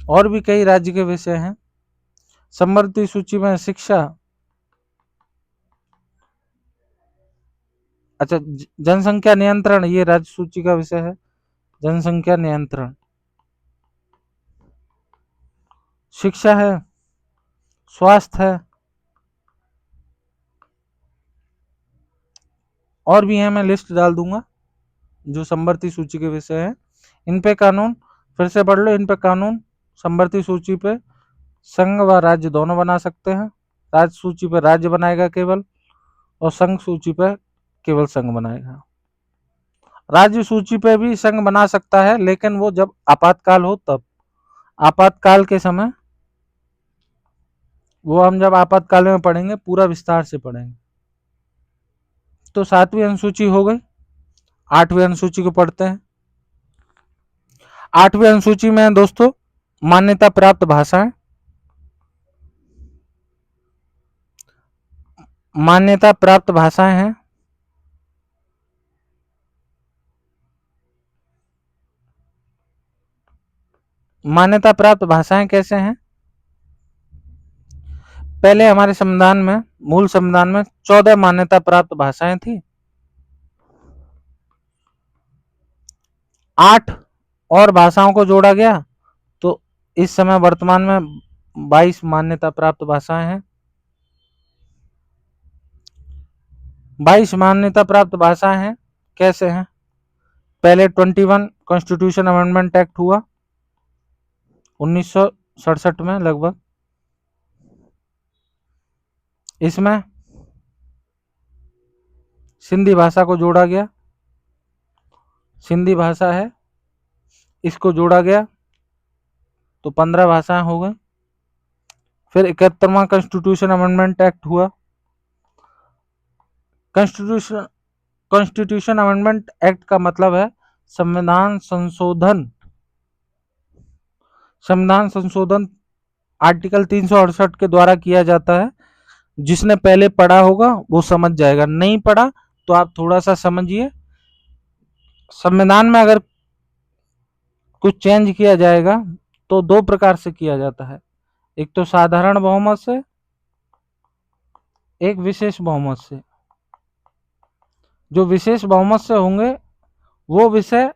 और भी कई राज्य के विषय हैं। समवर्ती सूची में शिक्षा, अच्छा जनसंख्या नियंत्रण, ये राज्य सूची का विषय है, जनसंख्या नियंत्रण। शिक्षा है, स्वास्थ्य है, और भी है, मैं लिस्ट डाल दूंगा जो समवर्ती सूची के विषय हैं। इन पे कानून फिर से पढ़ लो, इन पे कानून समवर्ती सूची पे संघ व राज्य दोनों बना सकते हैं। राज्य सूची पर राज्य बनाएगा केवल, और संघ सूची पर केवल संघ बनाएगा। राज्य सूची पे भी संघ बना सकता है, लेकिन वो जब आपातकाल हो तब। आपातकाल के समय वो हम जब आपातकाल में पढ़ेंगे, पूरा विस्तार से पढ़ेंगे। तो 7वीं अनुसूची हो गई। 8वीं अनुसूची को पढ़ते हैं। 8वीं अनुसूची में दोस्तों मान्यता प्राप्त भाषाएं। मान्यता प्राप्त भाषाएं हैं मान्यता प्राप्त भाषाएं कैसे हैं? पहले हमारे संविधान में, मूल संविधान में 14 मान्यता प्राप्त भाषाएं थी। 8 और भाषाओं को जोड़ा गया, तो इस समय वर्तमान में 22 मान्यता प्राप्त भाषाएं हैं। 22 मान्यता प्राप्त भाषाएं हैं। कैसे हैं? पहले 21 कॉन्स्टिट्यूशन अमेंडमेंट एक्ट हुआ 1967 में लगभग। इसमें सिंधी भाषा को जोड़ा गया। सिंधी भाषा है, इसको जोड़ा गया, तो 15 भाषाएं हो गई। फिर 71वां कॉन्स्टिट्यूशन अमेंडमेंट एक्ट हुआ। कॉन्स्टिट्यूशन अमेंडमेंट एक्ट का मतलब है संविधान संशोधन। संविधान संशोधन आर्टिकल 368 के द्वारा किया जाता है। जिसने पहले पढ़ा होगा वो समझ जाएगा, नहीं पढ़ा तो आप थोड़ा सा समझिए। संविधान में अगर कुछ चेंज किया जाएगा तो 2 प्रकार से किया जाता है, एक तो साधारण बहुमत से, एक विशेष बहुमत से। जो विशेष बहुमत से होंगे वो विषय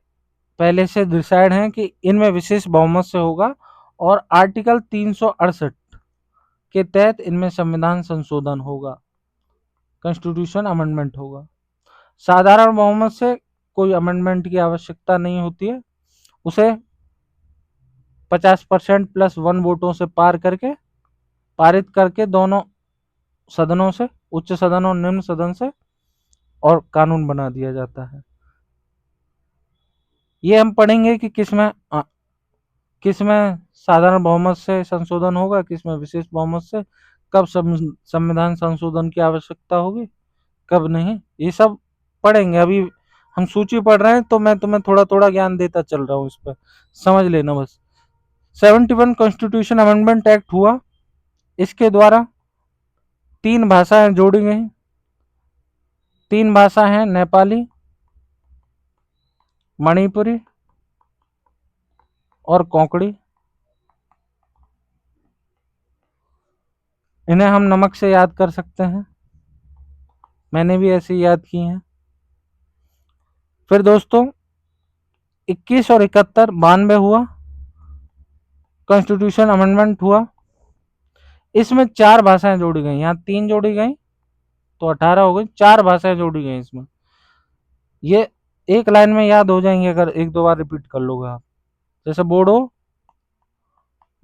पहले से डिसाइड हैं कि इनमें विशेष बहुमत से होगा, और आर्टिकल 368 के तहत इनमें संविधान संशोधन होगा, कॉन्स्टिट्यूशन अमेंडमेंट होगा। साधारण बहुमत से कोई अमेंडमेंट की आवश्यकता नहीं होती है, उसे 50% प्लस 1 वोटों से पारित करके दोनों सदनों से, उच्च सदन और निम्न सदन से, और कानून बना दिया जाता है। ये हम पढ़ेंगे कि किसमें साधारण बहुमत से संशोधन होगा, किसमें विशेष बहुमत से, कब संविधान संशोधन की आवश्यकता होगी, कब नहीं, ये सब पढ़ेंगे। अभी हम सूची पढ़ रहे हैं तो मैं तुम्हें थोड़ा थोड़ा ज्ञान देता चल रहा हूँ, इस पर समझ लेना बस। 71 कॉन्स्टिट्यूशन अमेंडमेंट एक्ट हुआ। इसके द्वारा 3 भाषाएं जोड़ी गई। 3 भाषा हैं नेपाली, मणिपुरी और कोंकणी। इन्हें हम नमक से याद कर सकते हैं, मैंने भी ऐसे याद की हैं। फिर दोस्तों 21 और 71 92 हुआ, कॉन्स्टिट्यूशन अमेंडमेंट हुआ। इसमें 4 भाषाएं जोड़ी गई, यहाँ 3 जोड़ी गई तो 18 हो गई, 4 भाषाएं जोड़ी गई इसमें। ये एक लाइन में याद हो जाएंगे अगर 1-2 बार रिपीट कर लोगे आप, जैसे बोडो,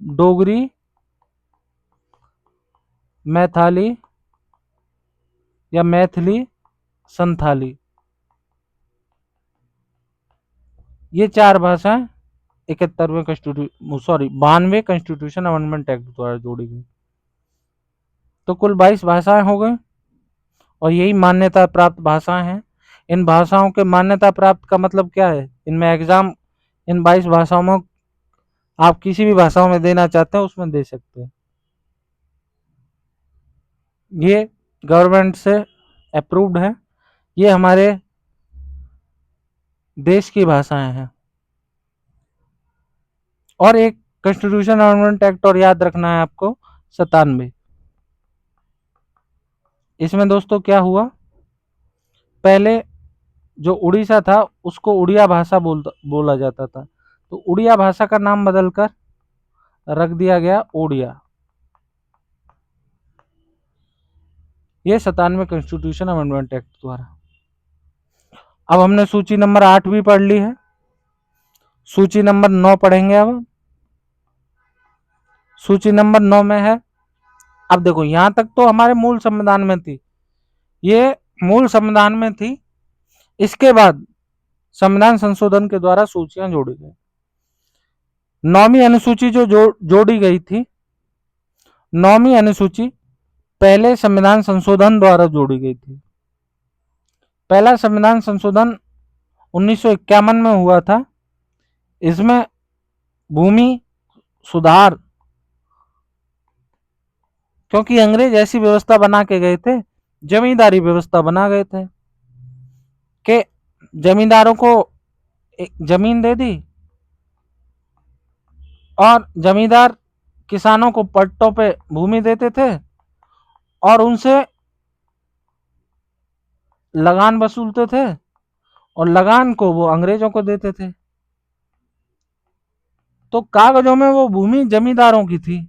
डोगरी, मैथाली या मैथिली, संथाली। ये 4 भाषाएं 92 कॉन्स्टिट्यूशन अमेंडमेंट एक्ट द्वारा जोड़ी गई। तो कुल 22 भाषाएं हो गई, और यही मान्यता प्राप्त भाषाएं हैं। इन भाषाओं के मान्यता प्राप्त का मतलब क्या है? इनमें एग्जाम इन 22 भाषाओं में आप किसी भी भाषाओं में देना चाहते हैं उसमें दे सकते हैं। ये गवर्नमेंट से अप्रूव्ड है, ये हमारे देश की भाषाएं हैं। और एक कॉन्स्टिट्यूशन अमेंडमेंट एक्ट और याद रखना है आपको, 97। इसमें दोस्तों क्या हुआ, पहले जो उड़ीसा था उसको उड़िया भाषा बोला जाता था, तो उड़िया भाषा का नाम बदलकर रख दिया गया ओडिया। ये 97 कॉन्स्टिट्यूशन अमेंडमेंट एक्ट द्वारा। अब हमने सूची नंबर 8 भी पढ़ ली है, सूची नंबर 9 पढ़ेंगे। अब सूची नंबर 9 में है अब देखो यहां तक तो हमारे मूल संविधान में थी, ये मूल संविधान में थी। इसके बाद संविधान संशोधन के द्वारा सूचियां जोड़ी गई। 9वीं अनुसूची जो जोड़ी गई थी, 9वीं अनुसूची पहले संविधान संशोधन द्वारा जोड़ी गई थी। पहला संविधान संशोधन 1951 में हुआ था। इसमें भूमि सुधार, क्योंकि अंग्रेज ऐसी व्यवस्था बना के गए थे, जमींदारी व्यवस्था बना गए थे कि जमींदारों को एक जमीन दे दी और जमींदार किसानों को पट्टों पे भूमि देते थे और उनसे लगान वसूलते थे और लगान को वो अंग्रेजों को देते थे। तो कागजों में वो भूमि जमींदारों की थी,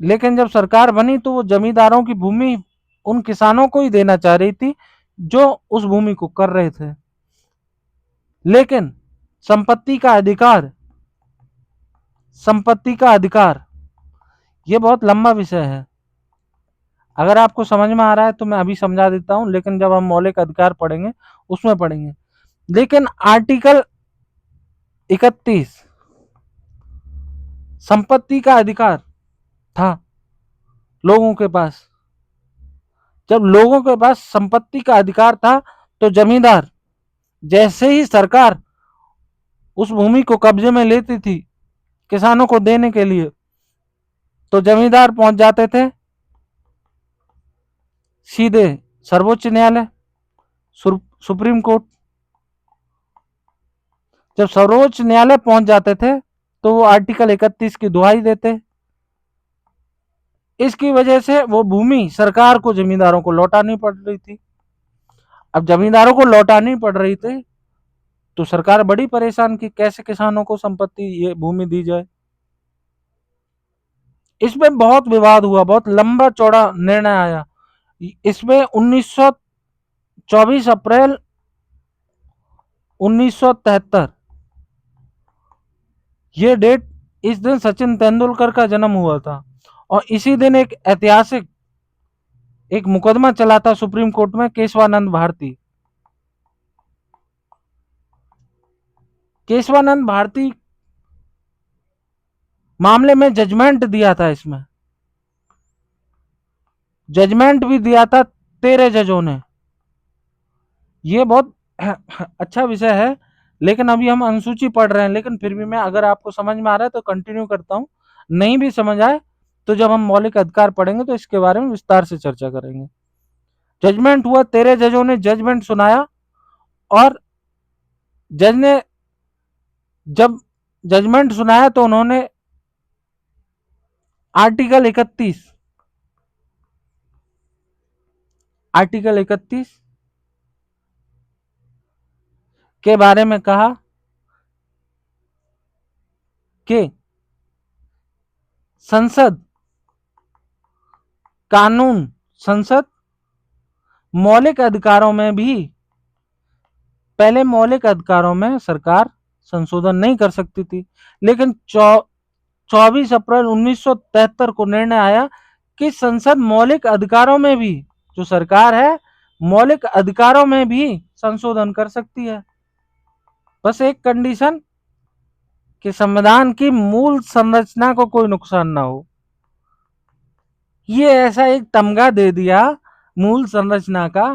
लेकिन जब सरकार बनी तो वो जमींदारों की भूमि उन किसानों को ही देना चाह रही थी जो उस भूमि को कर रहे थे। लेकिन संपत्ति का अधिकार, संपत्ति का अधिकार ये बहुत लंबा विषय है। अगर आपको समझ में आ रहा है तो मैं अभी समझा देता हूं, लेकिन जब हम मौलिक अधिकार पढ़ेंगे उसमें पढ़ेंगे। लेकिन आर्टिकल 31 संपत्ति का अधिकार था लोगों के पास। जब लोगों के पास संपत्ति का अधिकार था तो जमींदार जैसे ही सरकार उस भूमि को कब्जे में लेती थी किसानों को देने के लिए, तो जमींदार पहुंच जाते थे सीधे सर्वोच्च न्यायालय, सुप्रीम कोर्ट। जब सर्वोच्च न्यायालय पहुंच जाते थे तो वो आर्टिकल 31 की दुहाई देते। इसकी वजह से वो भूमि सरकार को जमींदारों को लौटानी पड़ रही थी। अब जमींदारों को लौटानी पड़ रही थी तो सरकार बड़ी परेशान की, कैसे किसानों को संपत्ति ये भूमि दी जाए। इसमें बहुत विवाद हुआ, बहुत लंबा चौड़ा निर्णय आया। इसमें 24 अप्रैल 1973 ये डेट, इस दिन सचिन तेंदुलकर का जन्म हुआ था और इसी दिन एक ऐतिहासिक एक मुकदमा चला था सुप्रीम कोर्ट में, केशवानंद भारती। केशवानंद भारती मामले में जजमेंट दिया था। इसमें जजमेंट भी दिया था 13 जजों ने। ये बहुत अच्छा विषय है, लेकिन अभी हम अनुसूची पढ़ रहे हैं, लेकिन फिर भी मैं, अगर आपको समझ में आ रहा है तो कंटिन्यू करता हूं, नहीं भी समझ आए तो जब हम मौलिक अधिकार पढ़ेंगे तो इसके बारे में विस्तार से चर्चा करेंगे। जजमेंट हुआ, 13 जजों ने जजमेंट सुनाया और जज ने जब जजमेंट सुनाया तो उन्होंने आर्टिकल 31 के बारे में कहा कि संसद कानून, संसद मौलिक अधिकारों में भी, पहले मौलिक अधिकारों में सरकार संशोधन नहीं कर सकती थी, लेकिन 24 अप्रैल 1973 को निर्णय आया कि संसद मौलिक अधिकारों में भी, जो सरकार है मौलिक अधिकारों में भी संशोधन कर सकती है। बस एक कंडीशन कि संविधान की मूल संरचना को कोई नुकसान ना हो। ये ऐसा एक तमगा दे दिया मूल संरचना का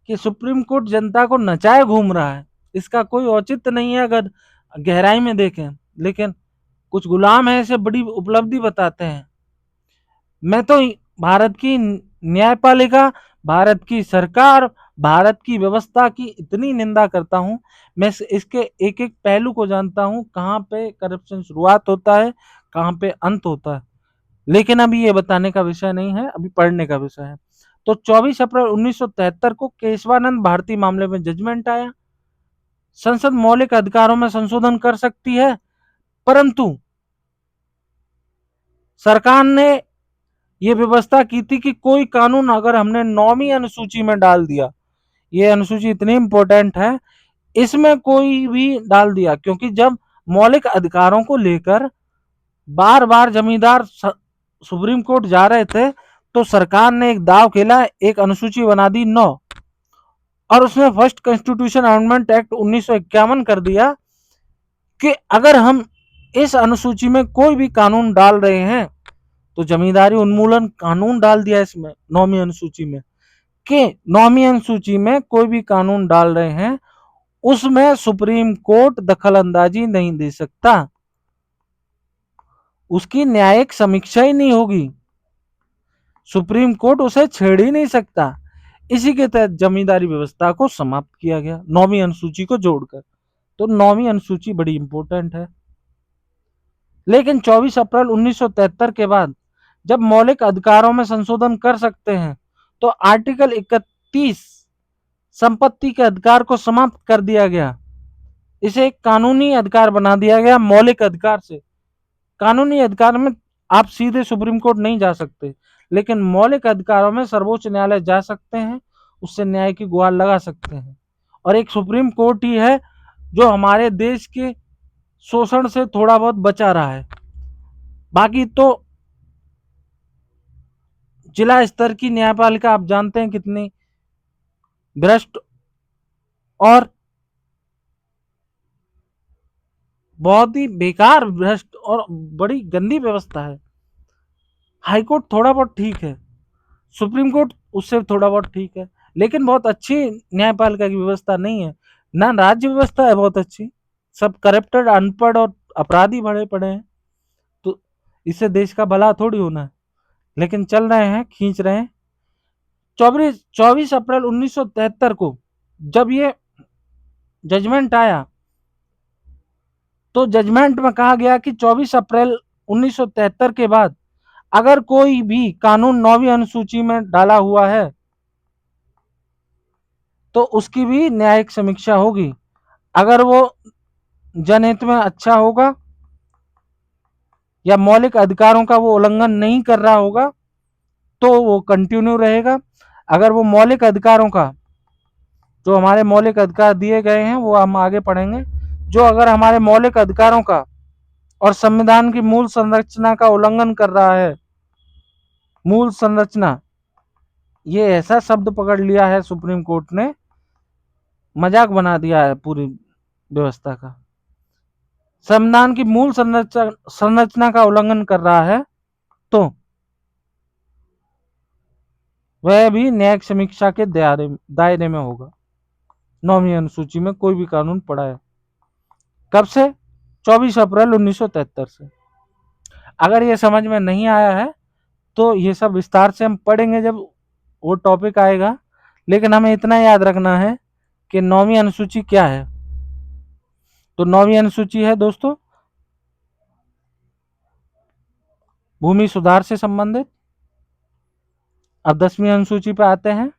कि सुप्रीम कोर्ट जनता को नचाए घूम रहा है। इसका कोई औचित्य नहीं है अगर गहराई में देखें, लेकिन कुछ गुलाम है इसे बड़ी उपलब्धि बताते हैं। मैं तो भारत की न्यायपालिका, भारत की सरकार, भारत की व्यवस्था की इतनी निंदा करता हूं। मैं इसके एक एक पहलू को जानता हूं, कहां पे करप्शन शुरुआत होता है, कहां पे अंत होता है, लेकिन अभी ये बताने का विषय नहीं है, अभी पढ़ने का विषय है। तो 24 अप्रैल 1973 को केशवानंद भारती मामले में जजमेंट आया। संसद मौलिक अधिकारों में संशोधन कर सकती है, परंतु सरकार ने यह व्यवस्था की थी कि कोई कानून अगर हमने 9वीं अनुसूची में डाल दिया, ये अनुसूची इतनी इंपॉर्टेंट है, इसमें कोई भी डाल दिया, क्योंकि जब मौलिक अधिकारों को लेकर बार बार जमींदार सुप्रीम कोर्ट जा रहे थे तो सरकार ने एक दाव खेला, एक अनुसूची बना दी 9 और उसमें फर्स्ट कॉन्स्टिट्यूशन अमेंडमेंट एक्ट 1951 कर दिया कि अगर हम इस अनुसूची में कोई भी कानून डाल रहे हैं तो जमींदारी उन्मूलन कानून डाल दिया इसमें 9वीं अनुसूची में कि 9वीं अनुसूची में कोई भी कानून डाल रहे हैं उसमें सुप्रीम कोर्ट दखल अंदाजी नहीं दे सकता, उसकी न्यायिक समीक्षा ही नहीं होगी, सुप्रीम कोर्ट उसे छेड़ ही नहीं सकता। इसी के तहत जमींदारी व्यवस्था को समाप्त किया गया 9वीं अनुसूची को जोड़कर। तो 9वीं अनुसूची बड़ी इंपॉर्टेंट है। लेकिन 24 अप्रैल 1973 के बाद जब मौलिक अधिकारों में संशोधन कर सकते हैं तो आर्टिकल 31 संपत्ति के अधिकार को समाप्त कर दिया गया, इसे एक कानूनी अधिकार बना दिया गया। मौलिक अधिकार से, कानूनी अधिकार में आप सीधे सुप्रीम कोर्ट नहीं जा सकते, लेकिन मौलिक अधिकारों में सर्वोच्च न्यायालय जा सकते हैं, उससे न्याय की गुहार लगा सकते हैं। और एक सुप्रीम कोर्ट ही है जो हमारे देश के शोषण से थोड़ा बहुत बचा रहा है। बाकी तो जिला स्तर की न्यायपालिका आप जानते हैं कितनी भ्रष्ट और बहुत ही बेकार भ्रष्ट और बड़ी गंदी व्यवस्था है। हाईकोर्ट थोड़ा बहुत ठीक है, सुप्रीम कोर्ट उससे थोड़ा बहुत ठीक है, लेकिन बहुत अच्छी न्यायपालिका की व्यवस्था नहीं है। ना राज्य व्यवस्था है बहुत अच्छी, सब करप्टेड, अनपढ़ और अपराधी भरे पड़े हैं, तो इससे देश का भला थोड़ी होना है। लेकिन चल रहे हैं, खींच रहे हैं। 24 अप्रैल 1973 को जब ये जजमेंट आया तो जजमेंट में कहा गया कि 24 अप्रैल 1973 के बाद अगर कोई भी कानून 9वीं अनुसूची में डाला हुआ है तो उसकी भी न्यायिक समीक्षा होगी। अगर वो जनहित में अच्छा होगा या मौलिक अधिकारों का वो उल्लंघन नहीं कर रहा होगा तो वो कंटिन्यू रहेगा। अगर वो मौलिक अधिकारों का, जो हमारे मौलिक अधिकार दिए गए हैं वो हम आगे पढ़ेंगे, जो अगर हमारे मौलिक अधिकारों का और संविधान की मूल संरचना का उल्लंघन कर रहा है, मूल संरचना, ये ऐसा शब्द पकड़ लिया है सुप्रीम कोर्ट ने, मजाक बना दिया है पूरी व्यवस्था का। संविधान की मूल संरचना का उल्लंघन कर रहा है तो वह भी न्यायिक समीक्षा के दायरे में होगा। 9वीं अनुसूची में कोई भी कानून पड़ा है, कब से? 24 अप्रैल 1973 से। अगर ये समझ में नहीं आया है तो ये सब विस्तार से हम पढ़ेंगे जब वो टॉपिक आएगा, लेकिन हमें इतना याद रखना है कि 9वीं अनुसूची क्या है। तो 9वीं अनुसूची है दोस्तों भूमि सुधार से संबंधित। अब 10वीं अनुसूची पे आते हैं।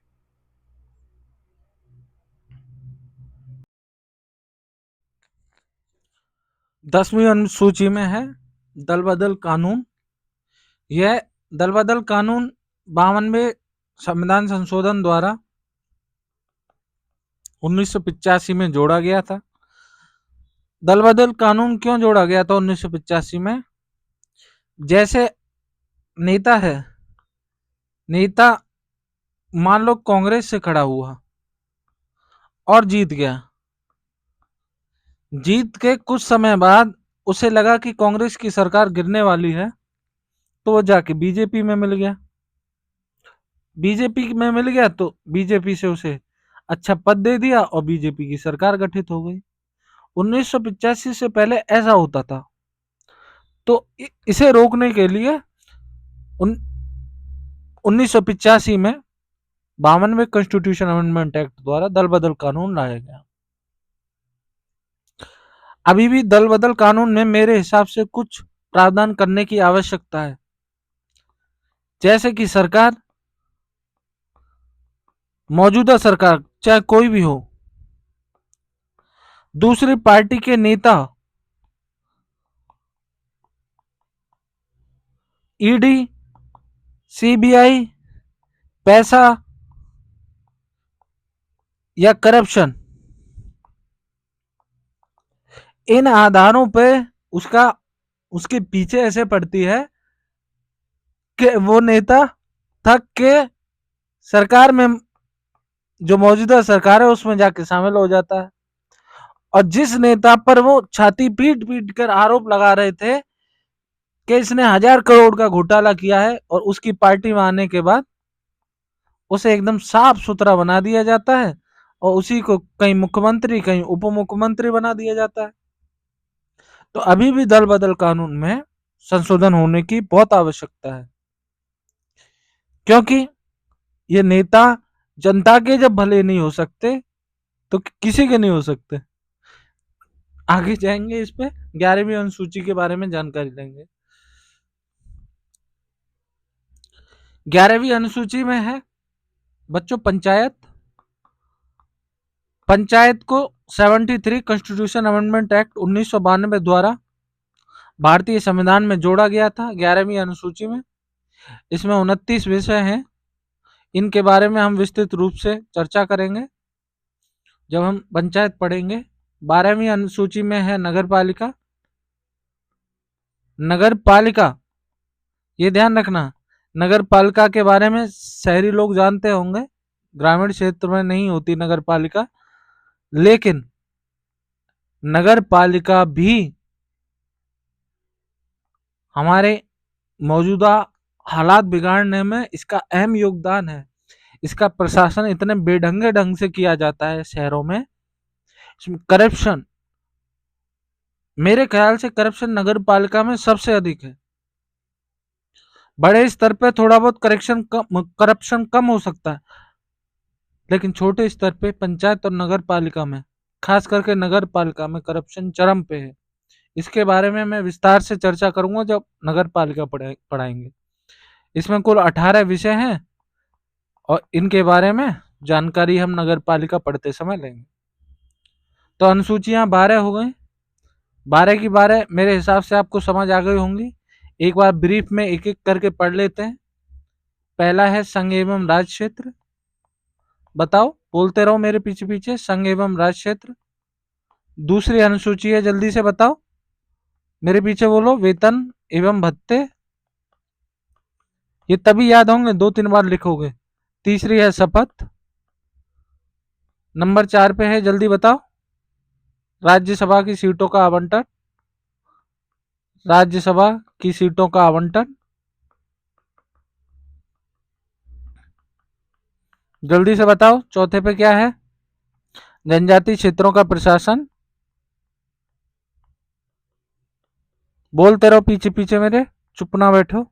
10वीं अनुसूची में है दल बदल कानून। यह दल बदल कानून 52वें संविधान संशोधन द्वारा 1985 में जोड़ा गया था। दल बदल कानून क्यों जोड़ा गया था 1985 में? जैसे नेता है, नेता मान लो कांग्रेस से खड़ा हुआ और जीत गया, जीत के कुछ समय बाद उसे लगा कि कांग्रेस की सरकार गिरने वाली है तो वो जाके बीजेपी में मिल गया। बीजेपी में मिल गया तो बीजेपी से उसे अच्छा पद दे दिया और बीजेपी की सरकार गठित हो गई। 1985 से पहले ऐसा होता था, तो इसे रोकने के लिए 1985 में 52वें कॉन्स्टिट्यूशन अमेंडमेंट एक्ट द्वारा दल बदल कानून लाया गया। अभी भी दल बदल कानून में मेरे हिसाब से कुछ प्रावधान करने की आवश्यकता है, जैसे कि सरकार, मौजूदा सरकार चाहे कोई भी हो, दूसरी पार्टी के नेता, ईडी, सीबीआई, पैसा या करप्शन, इन आधारों पे उसका उसके पीछे ऐसे पड़ती है वो नेता था कि सरकार में, जो मौजूदा सरकार है उसमें जाके शामिल हो जाता है। और जिस नेता पर वो छाती पीट पीट कर आरोप लगा रहे थे कि इसने 1,000 करोड़ का घोटाला किया है, और उसकी पार्टी में आने के बाद उसे एकदम साफ सुथरा बना दिया जाता है, और उसी को कहीं मुख्यमंत्री कहीं उप मुख्यमंत्री बना दिया जाता है। तो अभी भी दल बदल कानून में संशोधन होने की बहुत आवश्यकता है, क्योंकि ये नेता जनता के जब भले नहीं हो सकते तो किसी के नहीं हो सकते। आगे जाएंगे, इस पे 11वीं अनुसूची के बारे में जानकारी लेंगे। 11वीं अनुसूची में है बच्चों पंचायत। पंचायत को 73 कॉन्स्टिट्यूशन अमेंडमेंट एक्ट 1992 द्वारा भारतीय संविधान में जोड़ा गया था 11वीं अनुसूची में। इसमें 29 विषय हैं, इनके बारे में हम विस्तृत रूप से चर्चा करेंगे जब हम पंचायत पढ़ेंगे। 12वीं अनुसूची में है नगर पालिका। नगर पालिका, ये ध्यान रखना, नगर पालिका के बारे में शहरी लोग जानते होंगे, ग्रामीण क्षेत्र में नहीं होती नगर पालिका। लेकिन नगर पालिका भी हमारे मौजूदा हालात बिगाड़ने में इसका अहम योगदान है। इसका प्रशासन इतने बेढंगे ढंग से किया जाता है शहरों में। इसमें करप्शन, मेरे ख्याल से करप्शन नगर पालिका में सबसे अधिक है। बड़े स्तर पे थोड़ा बहुत करप्शन कम हो सकता है, लेकिन छोटे स्तर पे पंचायत और नगर पालिका में, खास करके नगर पालिका में करप्शन चरम पे है। इसके बारे में मैं विस्तार से चर्चा करूंगा जब नगर पालिका पढ़ाएंगे। इसमें कुल 18 विषय हैं, और इनके बारे में जानकारी हम नगर पालिका पढ़ते समय लेंगे। तो अनुसूचियां 12 हो गई। 12 की 12 मेरे हिसाब से आपको समझ आ गई होंगी। एक बार ब्रीफ में एक एक करके पढ़ लेते हैं। पहला है संघ एवं राज्य क्षेत्र। बताओ, बोलते रहो मेरे पीछे पीछे, संघ एवं राज्य क्षेत्र। दूसरी अनुसूची है, जल्दी से बताओ, मेरे पीछे बोलो, वेतन एवं भत्ते। ये तभी याद होंगे 2-3 बार लिखोगे। तीसरी है शपथ। नंबर 4 पे है, जल्दी बताओ, राज्यसभा की सीटों का आवंटन। राज्यसभा की सीटों का आवंटन। जल्दी से बताओ, चौथे पे क्या है? जनजातीय क्षेत्रों का प्रशासन। बोलते रहो पीछे पीछे मेरे, चुप ना बैठो।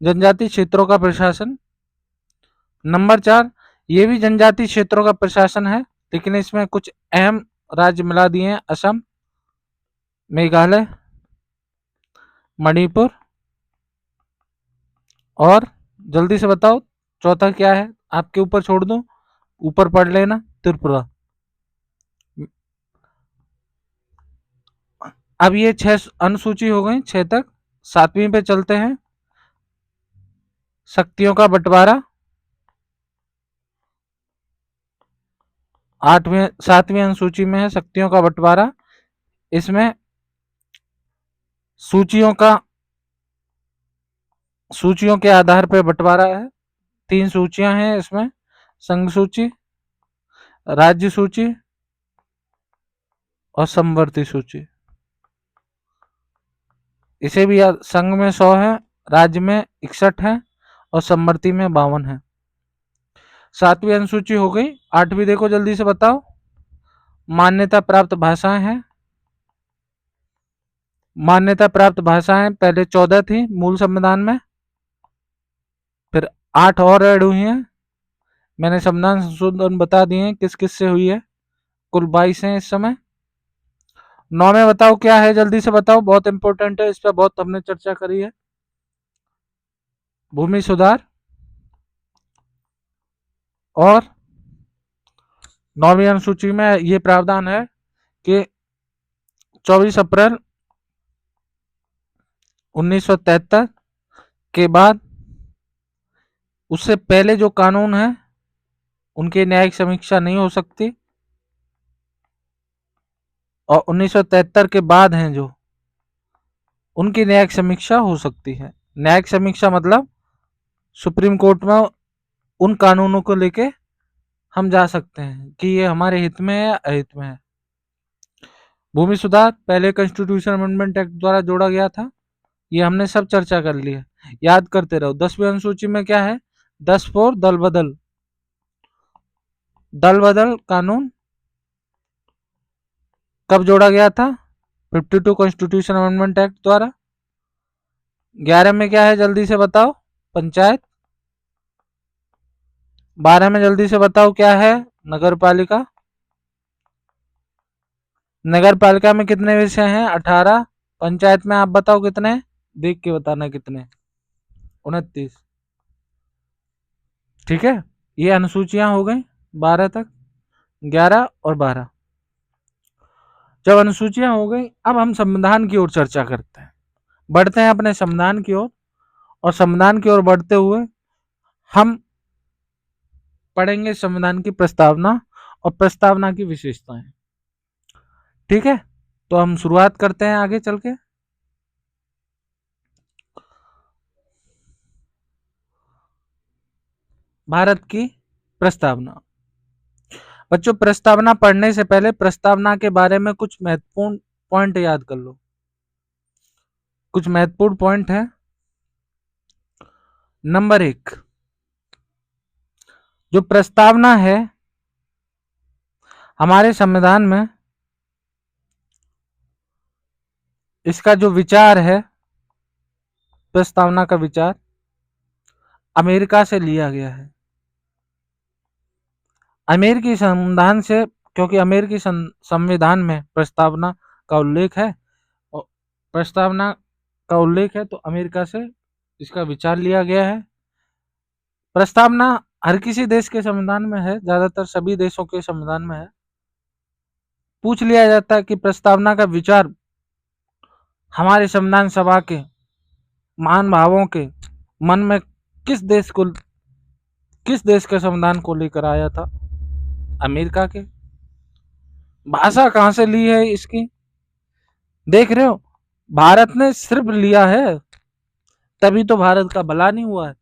जनजातीय क्षेत्रों का प्रशासन। नंबर 4, ये भी जनजातीय क्षेत्रों का प्रशासन है, लेकिन इसमें कुछ अहम राज्य मिला दिए हैं, असम, मेघालय, मणिपुर। और जल्दी से बताओ चौथा क्या है, आपके ऊपर छोड़ दूं, ऊपर पढ़ लेना, त्रिपुरा। अब ये 6 अनुसूची हो गई, 6 तक। 7वीं पे चलते हैं, शक्तियों का बंटवारा। 7वीं अनुसूची में है शक्तियों का बंटवारा। इसमें सूचियों के आधार पर बंटवारा है। 3 सूचियां हैं इसमें, संघ सूची, राज्य सूची और समवर्ती सूची। इसे भी संघ में 100 है, राज्य में 61 है और समवर्ती में 52 है। 7वीं अनुसूची हो गई। 8वीं देखो, जल्दी से बताओ, मान्यता प्राप्त भाषाएं हैं। मान्यता प्राप्त भाषाएं पहले 14 थी मूल संविधान में, फिर 8 और ऐड हुई हैं। मैंने संविधान संशोधन बता दिए हैं किस किस से हुई है, कुल 22 हैं इस समय। 9 में बताओ क्या है, जल्दी से बताओ, बहुत इंपॉर्टेंट है, इस पर बहुत हमने चर्चा करी है। भूमि सुधार। और 9वीं अनुसूची में ये प्रावधान है कि 24 अप्रैल 1973 के बाद, उससे पहले जो कानून है उनकी न्यायिक समीक्षा नहीं हो सकती, और 1973 के बाद हैं जो, उनकी न्यायिक समीक्षा हो सकती है। न्यायिक समीक्षा मतलब सुप्रीम कोर्ट में उन कानूनों को लेके हम जा सकते हैं कि ये हमारे हित में है या अहित में है। भूमि सुधार पहले कॉन्स्टिट्यूशन अमेंडमेंट एक्ट द्वारा जोड़ा गया था, ये हमने सब चर्चा कर ली है, याद करते रहो। 10वीं अनुसूची में क्या है? 10(4) दल बदल, दल बदल कानून कब जोड़ा गया था? 52 कॉन्स्टिट्यूशन अमेंडमेंट एक्ट द्वारा। 11 में क्या है जल्दी से बताओ? पंचायत। 12 में जल्दी से बताओ क्या है? नगर पालिका। नगर पालिका में कितने विषय हैं? 18। पंचायत में आप बताओ कितने? देख के बताना कितने? 29। ठीक है, ये अनुसूचियां हो गई 12 तक, 11 और 12। जब अनुसूचियां हो गई, अब हम संविधान की ओर चर्चा करते हैं, बढ़ते हैं अपने संविधान की ओर। और संविधान की ओर बढ़ते हुए हम पढ़ेंगे संविधान की प्रस्तावना और प्रस्तावना की विशेषताएं। ठीक है, तो हम शुरुआत करते हैं आगे चल के। भारत की प्रस्तावना। बच्चों, प्रस्तावना पढ़ने से पहले प्रस्तावना के बारे में कुछ महत्वपूर्ण पॉइंट याद कर लो। कुछ महत्वपूर्ण पॉइंट है। नंबर 1, जो प्रस्तावना है हमारे संविधान में, इसका जो विचार है, प्रस्तावना का विचार अमेरिका से लिया गया है। अमेरिकी संविधान से, क्योंकि अमेरिकी संविधान में प्रस्तावना का उल्लेख है, और प्रस्तावना का उल्लेख है तो अमेरिका से इसका विचार लिया गया है। प्रस्तावना हर किसी देश के संविधान में है, ज्यादातर सभी देशों के संविधान में है। पूछ लिया जाता है कि प्रस्तावना का विचार हमारे संविधान सभा के महान भावों के मन में किस देश के संविधान को लेकर आया था? अमेरिका के। भाषा कहां से ली है इसकी? देख रहे हो, भारत ने सिर्फ लिया है, तभी तो भारत का भला नहीं हुआ है।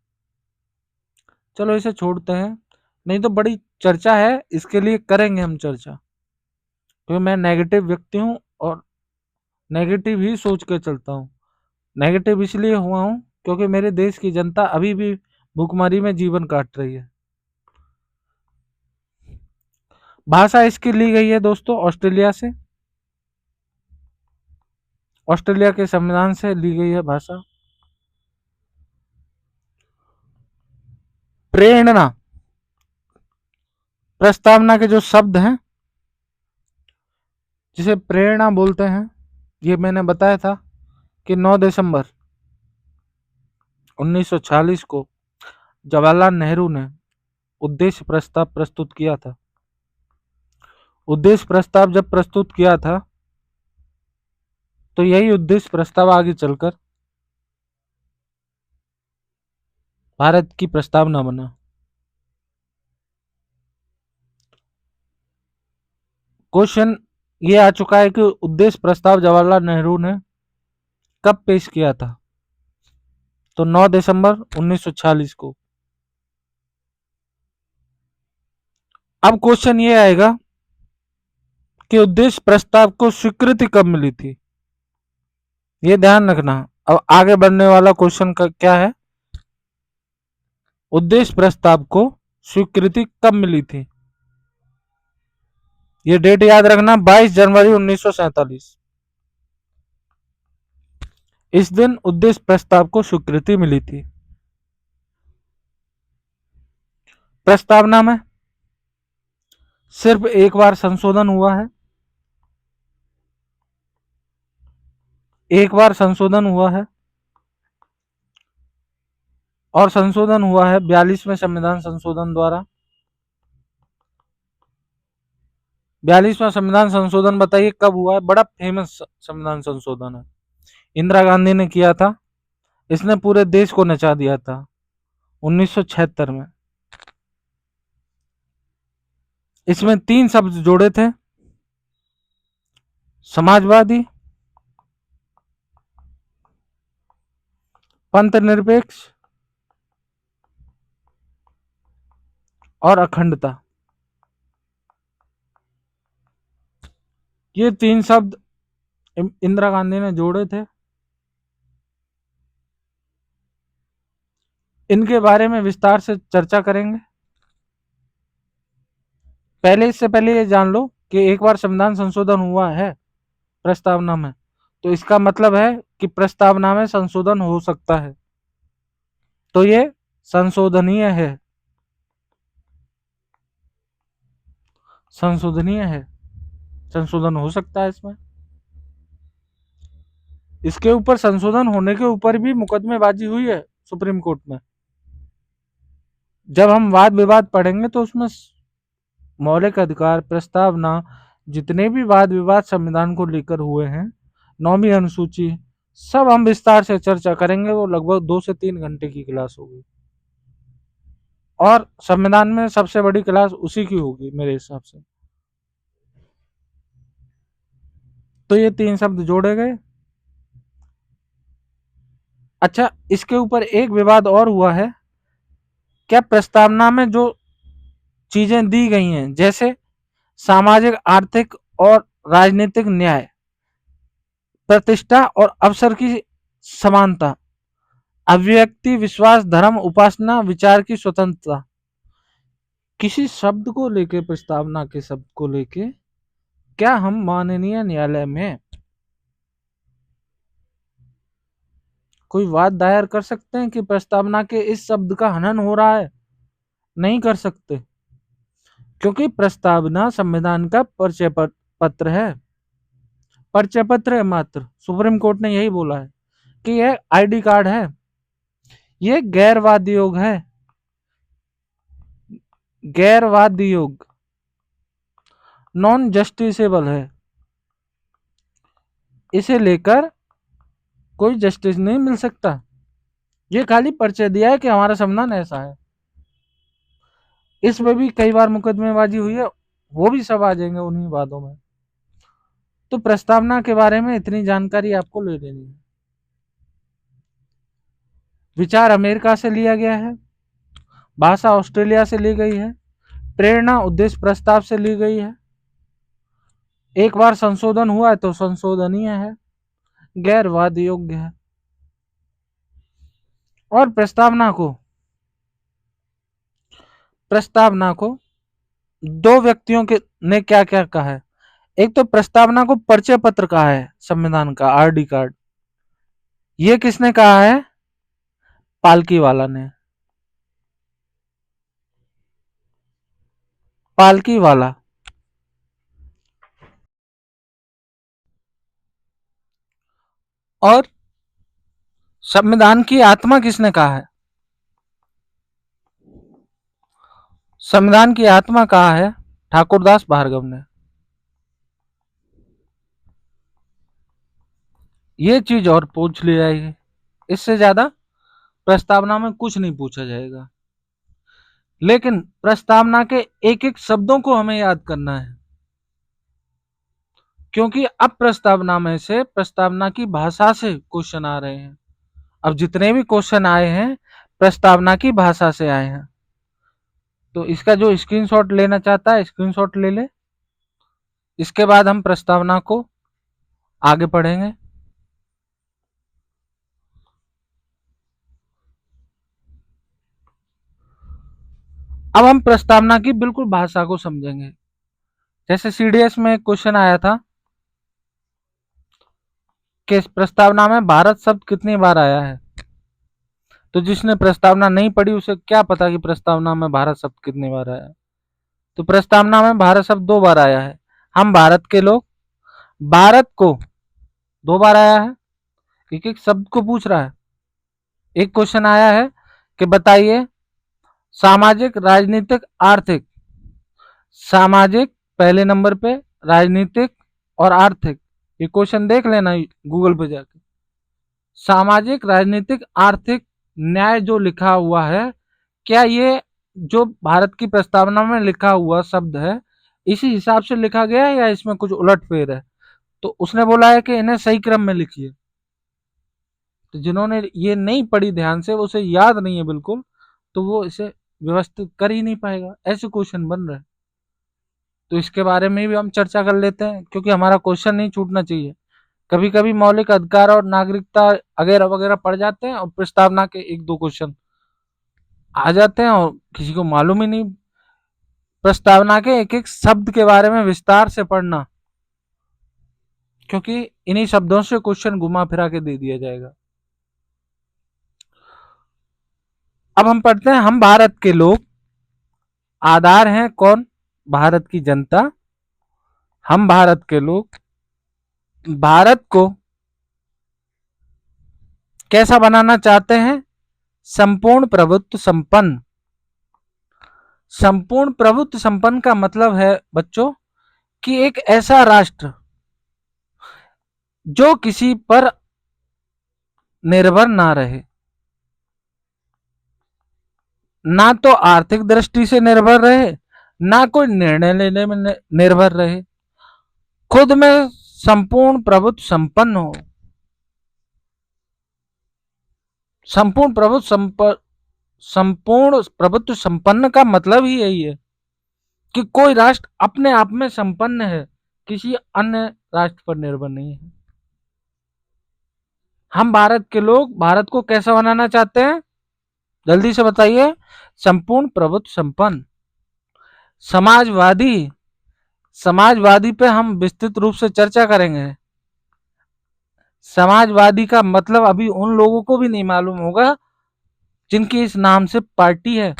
चलो इसे छोड़ते हैं, नहीं तो बड़ी चर्चा है, इसके लिए करेंगे हम चर्चा, क्योंकि मैं नेगेटिव व्यक्ति हूं और नेगेटिव ही सोच के चलता हूं। नेगेटिव इसलिए हुआ हूं क्योंकि मेरे देश की जनता अभी भी भूखमरी में जीवन काट रही है। भाषा इसकी ली गई है दोस्तों ऑस्ट्रेलिया से, ऑस्ट्रेलिया के संविधान से ली गई है भाषा। प्रेरणा, प्रस्तावना के जो शब्द हैं जिसे प्रेरणा बोलते हैं, ये मैंने बताया था कि 9 दिसंबर 1946 को जवाहरलाल नेहरू ने उद्देश्य प्रस्ताव प्रस्तुत किया था। उद्देश्य प्रस्ताव जब प्रस्तुत किया था तो यही उद्देश्य प्रस्ताव आगे चलकर भारत की प्रस्तावना बना। क्वेश्चन ये आ चुका है कि उद्देश्य प्रस्ताव जवाहरलाल नेहरू ने कब पेश किया था? तो 9 दिसंबर 1946 को। अब क्वेश्चन ये आएगा कि उद्देश्य प्रस्ताव को स्वीकृति कब मिली थी? ये ध्यान रखना। अब आगे बढ़ने वाला क्वेश्चन का क्या है? उद्देश्य प्रस्ताव को स्वीकृति कब मिली थी? ये डेट याद रखना, 22 जनवरी 1947। इस दिन उद्देश्य प्रस्ताव को स्वीकृति मिली थी। प्रस्तावना में सिर्फ एक बार संशोधन हुआ है, एक बार संशोधन हुआ है, और संशोधन हुआ है 42वें संविधान संशोधन द्वारा। 42वां संविधान संशोधन बताइए कब हुआ है? बड़ा फेमस संविधान संशोधन है, इंदिरा गांधी ने किया था, इसने पूरे देश को नचा दिया था 1976 में। इसमें 3 शब्द जोड़े थे, समाजवादी, पंथ निरपेक्ष और अखंडता। ये 3 शब्द इंदिरा गांधी ने जोड़े थे। इनके बारे में विस्तार से चर्चा करेंगे। इससे पहले ये जान लो कि एक बार संविधान संशोधन हुआ है प्रस्तावना में, तो इसका मतलब है कि प्रस्तावना में संशोधन हो सकता है, तो ये संशोधनीय है। संशोधनीय है, संशोधन हो सकता है इसमें। इसके ऊपर संशोधन होने के ऊपर भी मुकदमेबाजी हुई है सुप्रीम कोर्ट में। जब हम वाद विवाद पढ़ेंगे तो उसमें मौलिक अधिकार प्रस्तावना, जितने भी वाद विवाद संविधान को लेकर हुए हैं, 9वीं अनुसूची, सब हम विस्तार से चर्चा करेंगे। वो लगभग 2 से 3 घंटे की क्लास होगी, और संविधान में सबसे बड़ी क्लास उसी की होगी मेरे हिसाब से। तो ये 3 शब्द जोड़े गए। अच्छा, इसके ऊपर एक विवाद और हुआ है। क्या प्रस्तावना में जो चीजें दी गई हैं, जैसे सामाजिक, आर्थिक और राजनीतिक न्याय, प्रतिष्ठा और अवसर की समानता, अभिव्यक्ति, विश्वास, धर्म, उपासना, विचार की स्वतंत्रता, किसी शब्द को लेके, प्रस्तावना के शब्द को लेके क्या हम माननीय न्यायालय में कोई वाद दायर कर सकते हैं कि प्रस्तावना के इस शब्द का हनन हो रहा है? नहीं कर सकते, क्योंकि प्रस्तावना संविधान का परिचय पत्र है। परिचय पत्र है मात्र। सुप्रीम कोर्ट ने यही बोला है कि यह आईडी कार्ड है, यह गैरवादी योग है। गैरवादी योग, नॉन जस्टिसेबल है। इसे लेकर कोई जस्टिस नहीं मिल सकता। ये खाली परिचय दिया है कि हमारा संविधान ऐसा है। इसमें भी कई बार मुकदमेबाजी हुई है, वो भी सब आ जाएंगे उन्हीं बातों में। तो प्रस्तावना के बारे में इतनी जानकारी आपको ले लेनी है। विचार अमेरिका से लिया गया है, भाषा ऑस्ट्रेलिया से ली गई है, प्रेरणा उद्देश्य प्रस्ताव से ली गई है, एक बार संशोधन हुआ है तो संशोधनीय है, गैरवाद योग्य है। और प्रस्तावना को 2 व्यक्तियों के ने क्या क्या कहा है। एक तो प्रस्तावना को परिचय पत्र कहा है संविधान का, आरडी कार्ड। ये किसने कहा है? पालकी वाला ने। पालकी वाला। और संविधान की आत्मा किसने कहा है? संविधान की आत्मा कहा है ठाकुरदास भार्गव ने। ये चीज और पूछ ली जाएगी, इससे ज्यादा प्रस्तावना में कुछ नहीं पूछा जाएगा। लेकिन प्रस्तावना के एक एक शब्दों को हमें याद करना है, क्योंकि अब प्रस्तावना में से, प्रस्तावना की भाषा से क्वेश्चन आ रहे हैं। अब जितने भी क्वेश्चन आए हैं प्रस्तावना की भाषा से आए हैं। तो इसका जो स्क्रीनशॉट लेना चाहता है स्क्रीनशॉट ले ले। इसके बाद हम प्रस्तावना को आगे पढ़ेंगे। अब हम प्रस्तावना की बिल्कुल भाषा को समझेंगे। जैसे सीडीएस में क्वेश्चन आया था कि प्रस्तावना में भारत शब्द कितनी बार आया है, तो जिसने प्रस्तावना नहीं पढ़ी उसे क्या पता कि प्रस्तावना में भारत शब्द कितनी बार आया है। तो प्रस्तावना में भारत शब्द 2 बार आया है। हम भारत के लोग, भारत को 2 बार आया है। एक एक शब्द को पूछ रहा है। एक क्वेश्चन आया है कि बताइए सामाजिक, राजनीतिक, आर्थिक। सामाजिक पहले नंबर पे, राजनीतिक और आर्थिक। ये क्वेश्चन देख लेना गूगल पे जाके। सामाजिक, राजनीतिक, आर्थिक, न्याय जो लिखा हुआ है, क्या ये जो भारत की प्रस्तावना में लिखा हुआ शब्द है इसी हिसाब से लिखा गया है या इसमें कुछ उलटफेर है? तो उसने बोला है कि इन्हें सही क्रम में लिखिए। तो जिन्होंने ये नहीं पढ़ी ध्यान से, उसे याद नहीं है बिल्कुल, तो वो इसे व्यवस्थित कर ही नहीं पाएगा, ऐसे क्वेश्चन बन रहे हैं। तो इसके बारे में भी हम चर्चा कर लेते हैं, क्योंकि हमारा क्वेश्चन नहीं छूटना चाहिए। कभी कभी मौलिक अधिकार और नागरिकता वगैरह वगैरह पढ़ जाते हैं और प्रस्तावना के एक दो क्वेश्चन आ जाते हैं और किसी को मालूम ही नहीं। प्रस्तावना के एक एक शब्द के बारे में विस्तार से पढ़ना, क्योंकि इन्हीं शब्दों से क्वेश्चन घुमा फिरा के दे दिया जाएगा। अब हम पढ़ते हैं, हम भारत के लोग, आधार हैं कौन? भारत की जनता। हम भारत के लोग भारत को कैसा बनाना चाहते हैं? संपूर्ण प्रभुत्व संपन्न। संपूर्ण प्रभुत्व संपन्न का मतलब है बच्चों कि एक ऐसा राष्ट्र जो किसी पर निर्भर ना रहे, ना तो आर्थिक दृष्टि से निर्भर रहे, ना कोई निर्णय लेने में निर्भर रहे, खुद में संपूर्ण प्रभुत्व संपन्न हो। संपूर्ण प्रभुत्व संपन्न का मतलब ही यही है कि कोई राष्ट्र अपने आप में संपन्न है, किसी अन्य राष्ट्र पर निर्भर नहीं है। हम भारत के लोग भारत को कैसा बनाना चाहते हैं? जल्दी से बताइए। संपूर्ण प्रभुत्व संपन्न। समाजवादी। समाजवादी पे हम विस्तृत रूप से चर्चा करेंगे। समाजवादी का मतलब अभी उन लोगों को भी नहीं मालूम होगा जिनकी इस नाम से पार्टी है।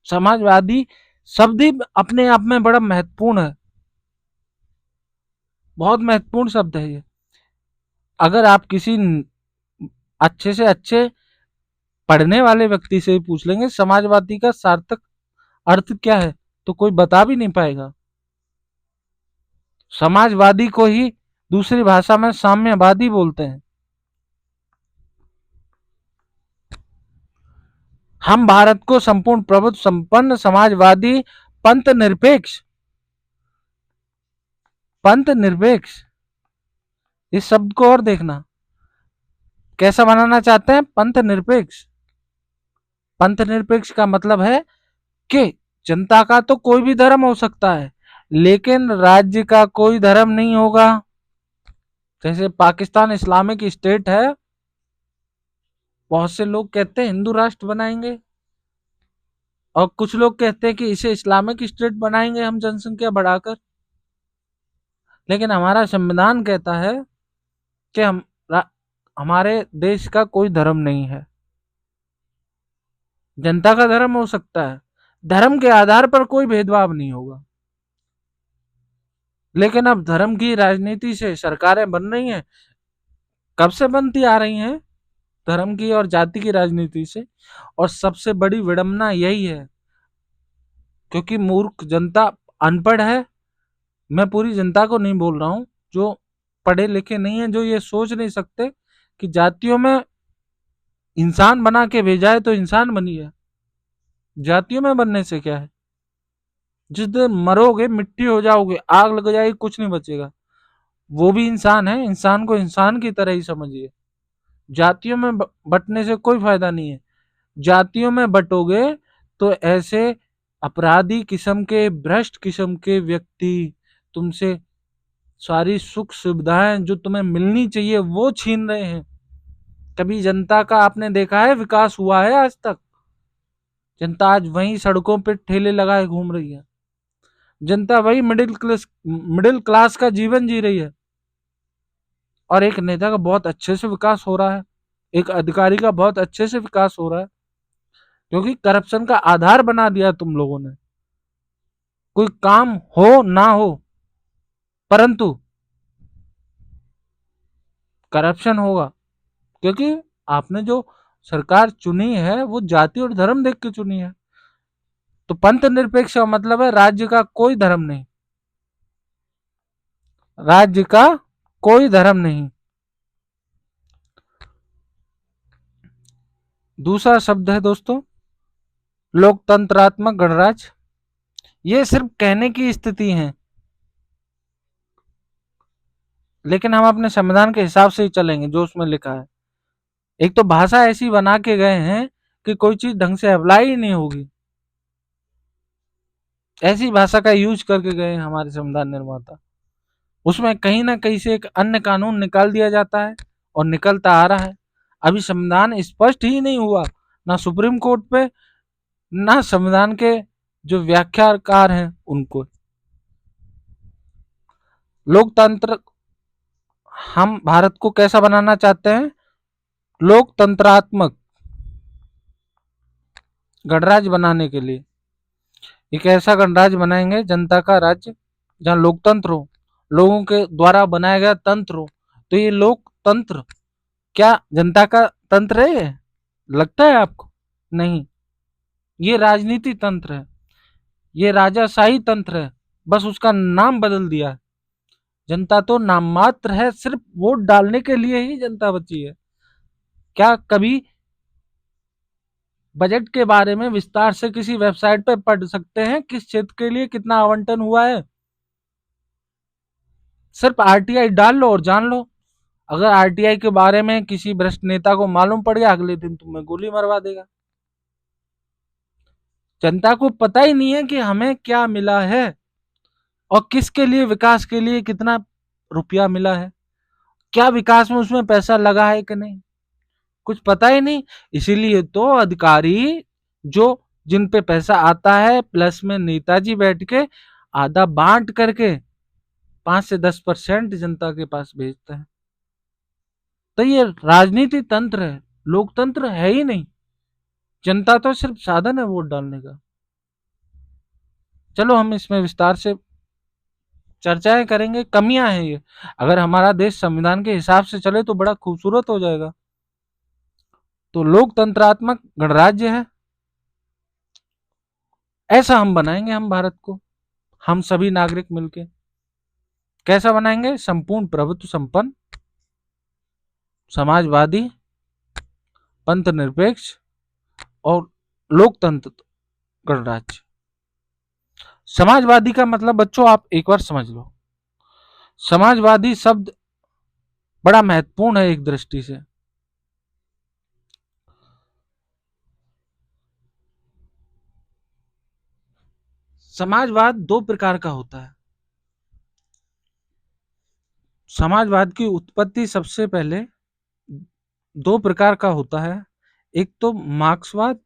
समाजवादी शब्द ही अपने आप में बड़ा महत्वपूर्ण है, बहुत महत्वपूर्ण शब्द है ये। अगर आप किसी अच्छे से अच्छे पढ़ने वाले व्यक्ति से पूछ लेंगे समाजवादी का सार्थक अर्थ क्या है, तो कोई बता भी नहीं पाएगा। समाजवादी को ही दूसरी भाषा में साम्यवादी बोलते हैं। हम भारत को संपूर्ण प्रभुत्व संपन्न, समाजवादी, पंथ निरपेक्ष। पंथ निरपेक्ष इस शब्द को और देखना, कैसा बनाना चाहते हैं? पंथ निरपेक्ष। पंथ निरपेक्ष का मतलब है कि जनता का तो कोई भी धर्म हो सकता है, लेकिन राज्य का कोई धर्म नहीं होगा। जैसे पाकिस्तान इस्लामिक स्टेट है, बहुत से लोग कहते हैं हिंदू राष्ट्र बनाएंगे, और कुछ लोग कहते हैं कि इसे इस्लामिक स्टेट बनाएंगे हम जनसंख्या बढ़ाकर। लेकिन हमारा संविधान कहता है कि हमारे देश का कोई धर्म नहीं है, जनता का धर्म हो सकता है, धर्म के आधार पर कोई भेदभाव नहीं होगा। लेकिन अब धर्म की राजनीति से सरकारें बन रही हैं, कब से बनती आ रही हैं? धर्म की और जाति की राजनीति से। और सबसे बड़ी विडंबना यही है, क्योंकि मूर्ख जनता अनपढ़ है। मैं पूरी जनता को नहीं बोल रहा हूं, जो पढ़े लिखे नहीं है, जो ये सोच नहीं सकते कि जातियों में इंसान बना के भेजा है तो इंसान बनी है, जातियों में बनने से क्या है? जिस दिन मरोगे मिट्टी हो जाओगे, आग लग जाएगी, कुछ नहीं बचेगा। वो भी इंसान है, इंसान को इंसान की तरह ही समझिए। जातियों में बंटने से कोई फायदा नहीं है। जातियों में बंटोगे तो ऐसे अपराधी किस्म के, भ्रष्ट किस्म के व्यक्ति तुमसे सारी सुख सुविधाएं जो तुम्हें मिलनी चाहिए वो छीन रहे हैं। कभी जनता का आपने देखा है विकास हुआ है आज तक? जनता आज वही सड़कों पे ठेले लगाए घूम रही है, जनता वही मिडिल क्लास का जीवन जी रही है। और एक नेता का बहुत अच्छे से विकास हो रहा है, एक अधिकारी का बहुत अच्छे से विकास हो रहा है, क्योंकि करप्शन का आधार बना दिया तुम लोगों ने। कोई काम हो ना हो, परंतु करप्शन होगा, क्योंकि आपने जो सरकार चुनी है वो जाति और धर्म देख के चुनी है। तो पंथ निरपेक्ष का मतलब है राज्य का कोई धर्म नहीं, राज्य का कोई धर्म नहीं। दूसरा शब्द है दोस्तों लोकतंत्रात्मक गणराज्य। ये सिर्फ कहने की स्थिति है, लेकिन हम अपने संविधान के हिसाब से ही चलेंगे जो उसमें लिखा है। एक तो भाषा ऐसी बना के गए हैं कि कोई चीज ढंग से अप्लाई ही नहीं होगी। ऐसी भाषा का यूज करके गए हमारे संविधान निर्माता। उसमें कहीं ना कहीं से एक अन्य कानून निकाल दिया जाता है और निकलता आ रहा है। अभी संविधान स्पष्ट ही नहीं हुआ, ना सुप्रीम कोर्ट पे, ना संविधान के जो व्याख्याकार हैं उनको। लोकतंत्र, हम भारत को कैसा बनाना चाहते हैं? लोकतंत्रात्मक गणराज्य बनाने के लिए एक ऐसा गणराज्य बनाएंगे, जनता का राज्य, जहां लोकतंत्र हो, लोगों के द्वारा बनाया गया तंत्र हो। तो ये लोकतंत्र क्या जनता का तंत्र है? लगता है आपको? नहीं, ये राजनीति तंत्र है, ये राजाशाही तंत्र है, बस उसका नाम बदल दिया है। जनता तो नाम मात्र है, सिर्फ वोट डालने के लिए ही जनता बची है। क्या कभी बजट के बारे में विस्तार से किसी वेबसाइट पर पढ़ सकते हैं किस क्षेत्र के लिए कितना आवंटन हुआ है? सिर्फ आरटीआई डाल लो और जान लो। अगर आरटीआई के बारे में किसी भ्रष्ट नेता को मालूम पड़ गया, अगले दिन तुम्हें गोली मरवा देगा। जनता को पता ही नहीं है कि हमें क्या मिला है और किसके लिए, विकास के लिए कितना रुपया मिला है, क्या विकास में उसमें पैसा लगा है कि नहीं, कुछ पता ही नहीं। इसीलिए तो अधिकारी जो जिन पे पैसा आता है, प्लस में नेताजी बैठ के आधा बांट करके 5 से 10% जनता के पास भेजते हैं। तो ये राजनीति तंत्र है, लोकतंत्र है ही नहीं। जनता तो सिर्फ साधन है वोट डालने का। चलो हम इसमें विस्तार से चर्चाएं करेंगे, कमियां हैं ये। अगर हमारा देश संविधान के हिसाब से चले तो बड़ा खूबसूरत हो जाएगा। तो लोकतंत्रात्मक गणराज्य है, ऐसा हम बनाएंगे हम भारत को, हम सभी नागरिक मिलके। कैसा बनाएंगे? संपूर्ण प्रभुत्व संपन्न, समाजवादी, पंथ निरपेक्ष और लोकतंत्र गणराज्य। समाजवादी का मतलब बच्चों आप एक बार समझ लो, समाजवादी शब्द बड़ा महत्वपूर्ण है एक दृष्टि से। समाजवाद दो प्रकार का होता है। समाजवाद की उत्पत्ति सबसे पहले दो प्रकार का होता है, एक तो मार्क्सवाद,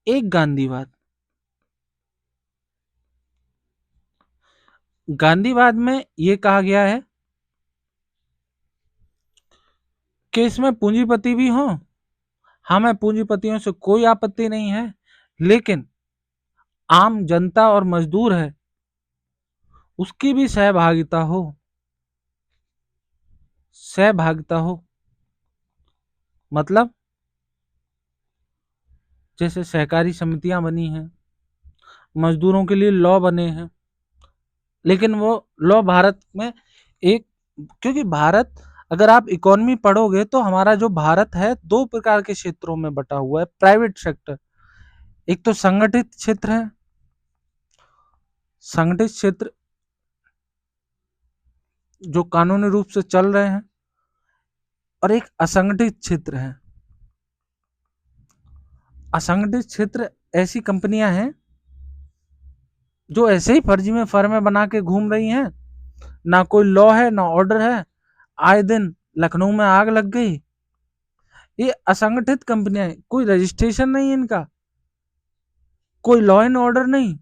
एक गांधीवाद। गांधीवाद में यह कहा गया है कि इसमें पूंजीपति भी हो, हमें पूंजीपतियों से कोई आपत्ति नहीं है, लेकिन आम जनता और मजदूर है उसकी भी सहभागिता हो, सहभागिता हो। मतलब जैसे सहकारी समितियां बनी हैं, मजदूरों के लिए लॉ बने हैं, लेकिन वो लॉ भारत में एक, क्योंकि भारत, अगर आप इकोनॉमी पढ़ोगे तो हमारा जो भारत है दो प्रकार के क्षेत्रों में बटा हुआ है, प्राइवेट सेक्टर। एक तो संगठित क्षेत्र है, संगठित क्षेत्र जो कानूनी रूप से चल रहे हैं, और एक असंगठित क्षेत्र है। असंगठित क्षेत्र ऐसी कंपनियां हैं जो ऐसे ही फर्जी में फर्में बना के घूम रही हैं, ना कोई लॉ है ना ऑर्डर है। आए दिन लखनऊ में आग लग गई, ये असंगठित कंपनियां हैं, कोई रजिस्ट्रेशन नहीं है इनका, कोई लॉ एंड ऑर्डर नहीं।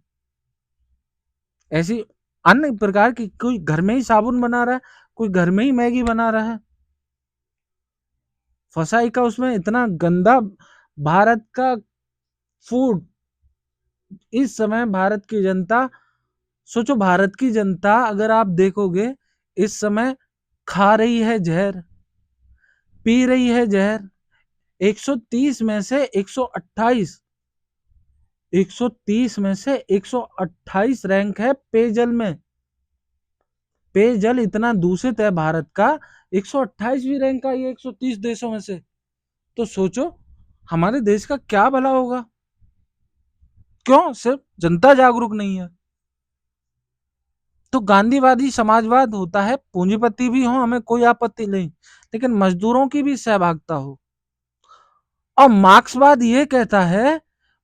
ऐसी अन्य प्रकार की, कोई घर में ही साबुन बना रहा है, कोई घर में ही मैगी बना रहा है। फसाई का उसमें इतना गंदा भारत का फूड। इस समय भारत की जनता, सोचो भारत की जनता अगर आप देखोगे इस समय खा रही है जहर, पी रही है जहर। 130 में से 128, 130 में से 128 रैंक है पेयजल में। पेयजल इतना दूषित है भारत का, 128वीं रैंक का ये 130 देशों में से। तो सोचो हमारे देश का क्या भला होगा। क्यों? सिर्फ जनता जागरूक नहीं है। तो गांधीवादी समाजवाद होता है, पूंजीपति भी हो हमें कोई आपत्ति नहीं, लेकिन मजदूरों की भी सहभागिता हो। और मार्क्सवाद ये कहता है,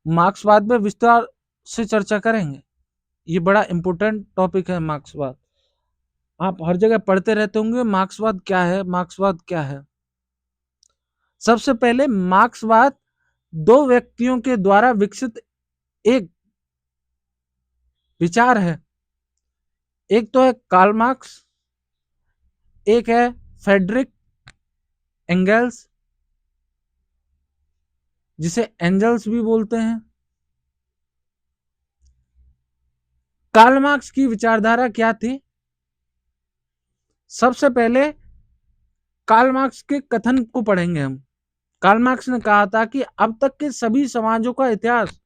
मार्क्सवाद में विस्तार से चर्चा करेंगे। ये बड़ा इंपॉर्टेंट टॉपिक है मार्क्सवाद। आप हर जगह पढ़ते रहते होंगे मार्क्सवाद क्या है, मार्क्सवाद क्या है। सबसे पहले मार्क्सवाद दो व्यक्तियों के द्वारा विकसित एक विचार है। एक तो है कार्ल मार्क्स, एक है फ्रेडरिक एंगल्स, जिसे एंजल्स भी बोलते हैं। कार्ल मार्क्स की विचारधारा क्या थी? सबसे पहले कार्ल मार्क्स के कथन को पढ़ेंगे हम। कार्ल मार्क्स ने कहा था कि अब तक के सभी समाजों का इतिहास,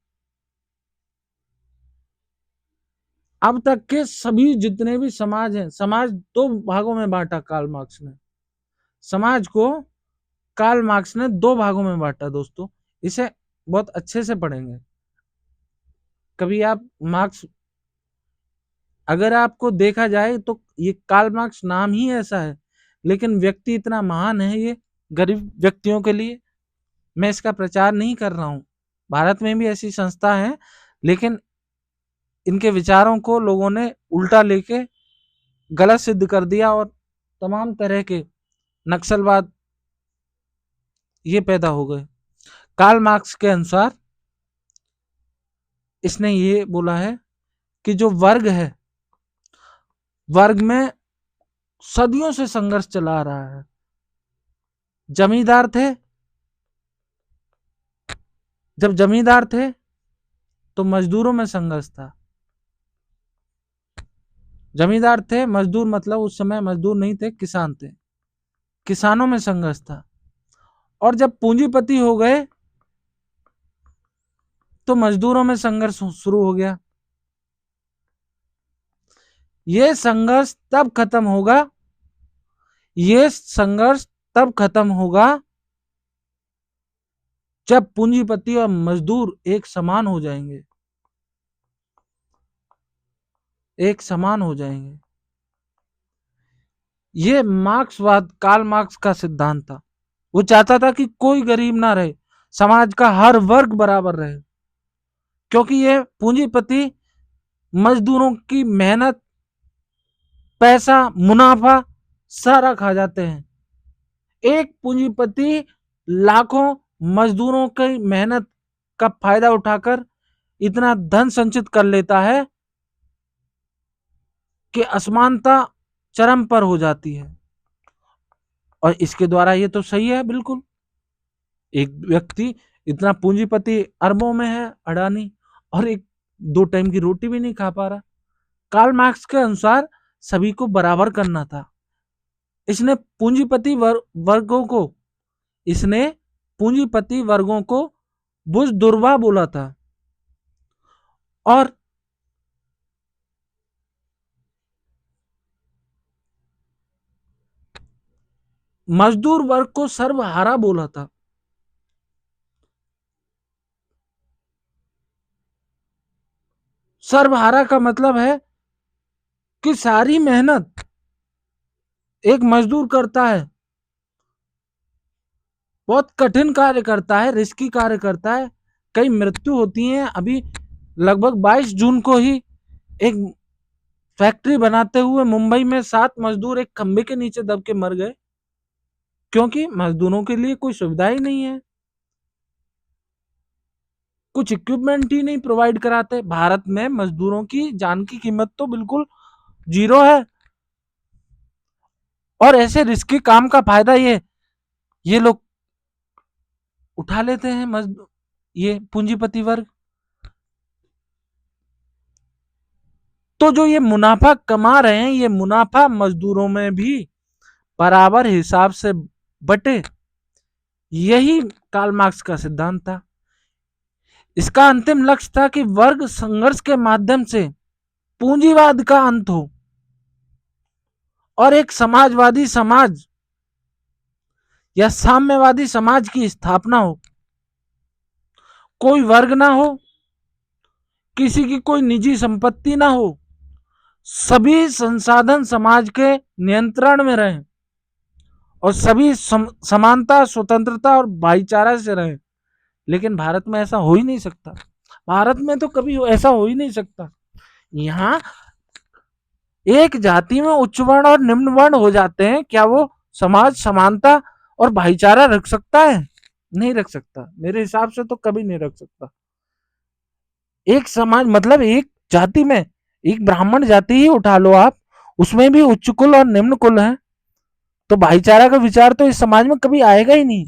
अब तक के सभी जितने भी समाज हैं, समाज दो भागों में बांटा कार्ल मार्क्स ने। समाज को कार्ल मार्क्स ने दो भागों में बांटा दोस्तों। इसे बहुत अच्छे से पढ़ेंगे। कभी आप मार्क्स, अगर आपको देखा जाए तो ये कार्ल मार्क्स नाम ही ऐसा है, लेकिन व्यक्ति इतना महान है ये गरीब व्यक्तियों के लिए। मैं इसका प्रचार नहीं कर रहा हूँ, भारत में भी ऐसी संस्था है, लेकिन इनके विचारों को लोगों ने उल्टा लेके गलत सिद्ध कर दिया और तमाम तरह के नक्सलवाद ये पैदा हो गए। कार्ल मार्क्स के अनुसार इसने ये बोला है कि जो वर्ग है, वर्ग में सदियों से संघर्ष चला आ रहा है। जमींदार थे, जब जमींदार थे तो मजदूरों में संघर्ष था। जमींदार थे, मजदूर मतलब उस समय मजदूर नहीं थे, किसान थे, किसानों में संघर्ष था। और जब पूंजीपति हो गए तो मजदूरों में संघर्ष शुरू हो गया। ये संघर्ष तब खत्म होगा, ये संघर्ष तब खत्म होगा जब पूंजीपति और मजदूर एक समान हो जाएंगे, एक समान हो जाएंगे। ये मार्क्सवाद, कार्ल मार्क्स का सिद्धांत था। वो चाहता था कि कोई गरीब ना रहे, समाज का हर वर्ग बराबर रहे, क्योंकि ये पूंजीपति मजदूरों की मेहनत, पैसा, मुनाफा सारा खा जाते हैं। एक पूंजीपति लाखों मजदूरों की मेहनत का फायदा उठाकर इतना धन संचित कर लेता है कि असमानता चरम पर हो जाती है। और इसके द्वारा ये तो सही है बिल्कुल, एक व्यक्ति इतना पूंजीपति अरबों में है, अडानी, और एक दो टाइम की रोटी भी नहीं खा पा रहा। कार्ल मार्क्स के अनुसार सभी को बराबर करना था। इसने पूंजीपति वर्गों को, इसने पूंजीपति वर्गों को बुज़दुर्गा बोला था और मजदूर वर्ग को सर्वहारा बोला था। सर्वहारा का मतलब है कि सारी मेहनत एक मजदूर करता है, बहुत कठिन कार्य करता है, रिस्की कार्य करता है, कई मृत्यु होती है। अभी लगभग 22 जून को ही एक फैक्ट्री बनाते हुए मुंबई में 7 मजदूर एक खंबे के नीचे दब के मर गए, क्योंकि मजदूरों के लिए कोई सुविधा ही नहीं है, कुछ इक्विपमेंट ही नहीं प्रोवाइड कराते। भारत में मजदूरों की जान की कीमत तो बिल्कुल जीरो है। और ऐसे रिस्की काम का फायदा ये लोग उठा लेते हैं, मजदूर, ये पूंजीपति वर्ग। तो जो ये मुनाफा कमा रहे हैं, ये मुनाफा मजदूरों में भी बराबर हिसाब से बटे, यही कार्ल मार्क्स का सिद्धांत था। इसका अंतिम लक्ष्य था कि वर्ग संघर्ष के माध्यम से पूंजीवाद का अंत हो और एक समाजवादी समाज या साम्यवादी समाज की स्थापना हो। कोई वर्ग ना हो, किसी की कोई निजी संपत्ति ना हो, सभी संसाधन समाज के नियंत्रण में रहें और सभी समानता, स्वतंत्रता और भाईचारा से रहें। लेकिन भारत में ऐसा हो ही नहीं सकता। भारत में तो कभी ऐसा हो ही नहीं सकता। यहाँ एक जाति में उच्च वर्ण और निम्न वर्ण हो जाते हैं, क्या वो समाज समानता और भाईचारा रख सकता है? नहीं रख सकता, मेरे हिसाब से तो कभी नहीं रख सकता। एक समाज मतलब एक जाति में एक ब्राह्मण जाति ही उठा लो आप, उसमें भी उच्च कुल और निम्न कुल है, तो भाईचारा का विचार तो इस समाज में कभी आएगा ही नहीं।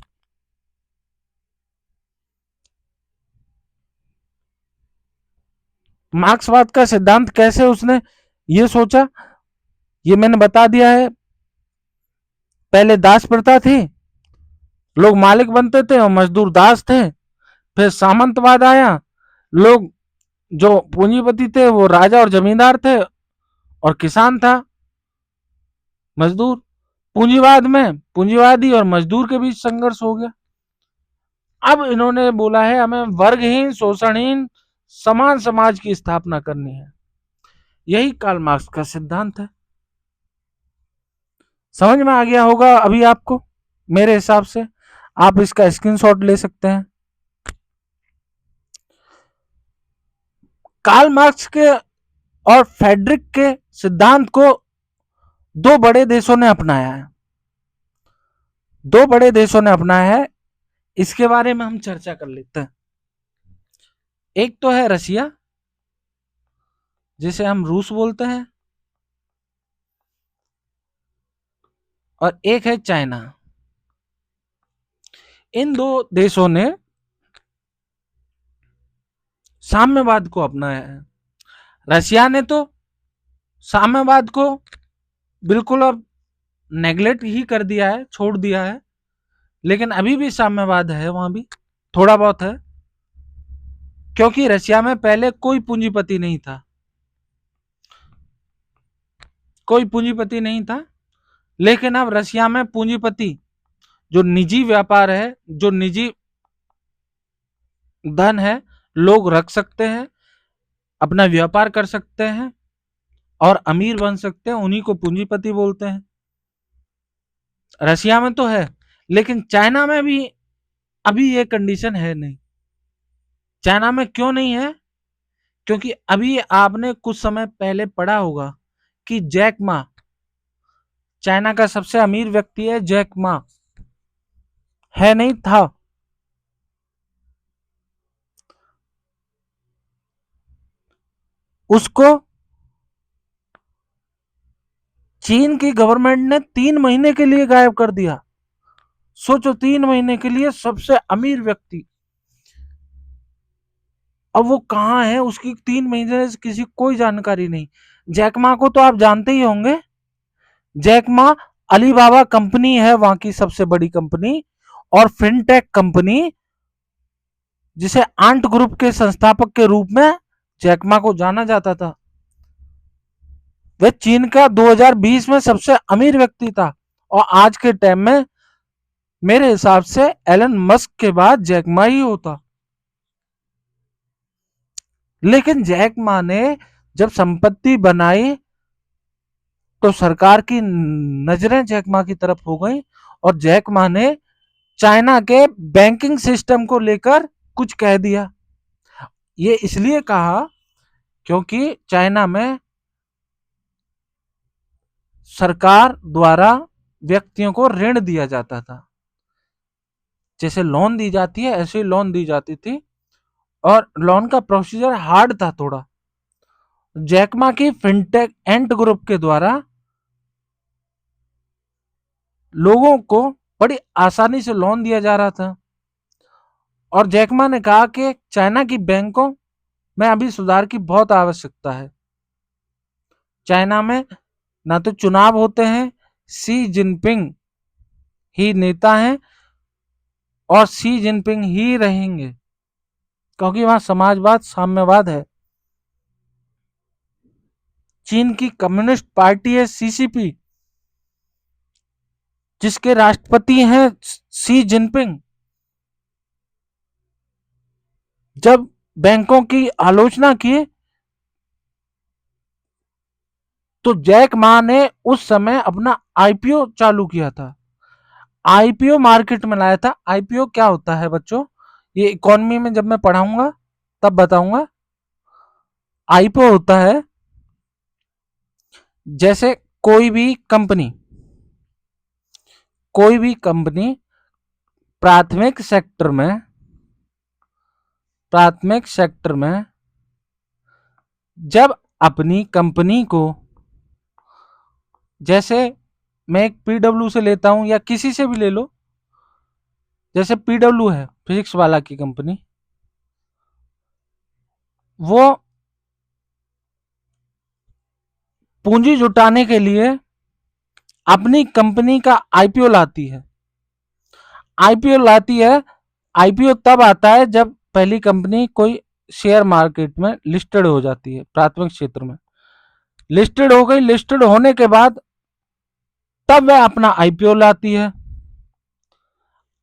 मार्क्सवाद का सिद्धांत कैसे उसने ये सोचा, ये मैंने बता दिया है। पहले दास प्रथा थी, लोग मालिक बनते थे और मजदूर दास थे। फिर सामंतवाद आया, लोग जो पूंजीपति थे वो राजा और जमींदार थे, और किसान था मजदूर। पूंजीवाद में पूंजीवादी और मजदूर के बीच संघर्ष हो गया। अब इन्होंने बोला है हमें वर्गहीन शोषणहीन समान समाज की स्थापना करनी है। यही कार्ल मार्क्स का सिद्धांत है। समझ में आ गया होगा अभी आपको, मेरे हिसाब से आप इसका स्क्रीनशॉट ले सकते हैं। कार्ल मार्क्स के और फ्रेडरिक के सिद्धांत को दो बड़े देशों ने अपनाया है, दो बड़े देशों ने अपनाया है। इसके बारे में हम चर्चा कर लेते हैं। एक तो है रसिया, जिसे हम रूस बोलते हैं, और एक है चाइना। इन दो देशों ने साम्यवाद को अपनाया है। रशिया ने तो साम्यवाद को बिल्कुल अब नेग्लेक्ट ही कर दिया है, छोड़ दिया है, लेकिन अभी भी साम्यवाद है वहां भी, थोड़ा बहुत है, क्योंकि रशिया में पहले कोई पूंजीपति नहीं था, कोई पूंजीपति नहीं था। लेकिन अब रशिया में पूंजीपति, जो निजी व्यापार है, जो निजी धन है, लोग रख सकते हैं, अपना व्यापार कर सकते हैं और अमीर बन सकते हैं, उन्हीं को पूंजीपति बोलते हैं। रशिया में तो है, लेकिन चाइना में भी अभी ये कंडीशन है नहीं। चाइना में क्यों नहीं है? क्योंकि अभी आपने कुछ समय पहले पढ़ा होगा कि जैक मा, चाइना का सबसे अमीर व्यक्ति है जैक मा, है नहीं था। उसको चीन की गवर्नमेंट ने 3 महीने के लिए गायब कर दिया। सोचो, 3 महीने के लिए सबसे अमीर व्यक्ति, अब वो कहाँ है उसकी 3 महीने से किसी कोई जानकारी नहीं। जैकमा को तो आप जानते ही होंगे। जैकमा अलीबाबा कंपनी है वहां की सबसे बड़ी कंपनी, और फिनटेक कंपनी, जिसे आंट ग्रुप के संस्थापक के रूप में जैकमा को जाना जाता था। वह चीन का 2020 में सबसे अमीर व्यक्ति था, और आज के टाइम में मेरे हिसाब से एलन मस्क के बाद जैकमा ही होता। लेकिन जैकमा ने जब संपत्ति बनाई तो सरकार की नजरें जैकमा की तरफ हो गई, और जैकमा ने चाइना के बैंकिंग सिस्टम को लेकर कुछ कह दिया। ये इसलिए कहा क्योंकि चाइना में सरकार द्वारा व्यक्तियों को ऋण दिया जाता था, जैसे लोन दी जाती है ऐसे ही लोन दी जाती थी, और लोन का प्रोसीजर हार्ड था थोड़ा। जैकमा की फिनटेक एंट ग्रुप के द्वारा लोगों को बड़ी आसानी से लोन दिया जा रहा था, और जैकमा ने कहा कि चाइना की बैंकों में अभी सुधार की बहुत आवश्यकता है। चाइना में ना तो चुनाव होते हैं, शी जिनपिंग ही नेता हैं और शी जिनपिंग ही रहेंगे, क्योंकि वहां समाजवाद साम्यवाद है। चीन की कम्युनिस्ट पार्टी है सीसीपी, जिसके राष्ट्रपति हैं शी जिनपिंग। जब बैंकों की आलोचना की तो जैक मा ने उस समय अपना आईपीओ चालू किया था, आईपीओ मार्केट में लाया था। आईपीओ क्या होता है बच्चों, ये इकोनॉमी में जब मैं पढ़ाऊंगा तब बताऊंगा। आईपीओ होता है जैसे कोई भी कंपनी प्राथमिक सेक्टर में जब अपनी कंपनी को, जैसे मैं एक पीडब्ल्यू से लेता हूं या किसी से भी ले लो, जैसे पीडब्ल्यू है फिजिक्स वाला की कंपनी, वो पूंजी जुटाने के लिए अपनी कंपनी का आईपीओ लाती है। आईपीओ तब आता है जब पहली कंपनी कोई शेयर मार्केट में लिस्टेड हो जाती है, प्राथमिक क्षेत्र में लिस्टेड हो गई। लिस्टेड होने के बाद तब वह अपना आईपीओ लाती है।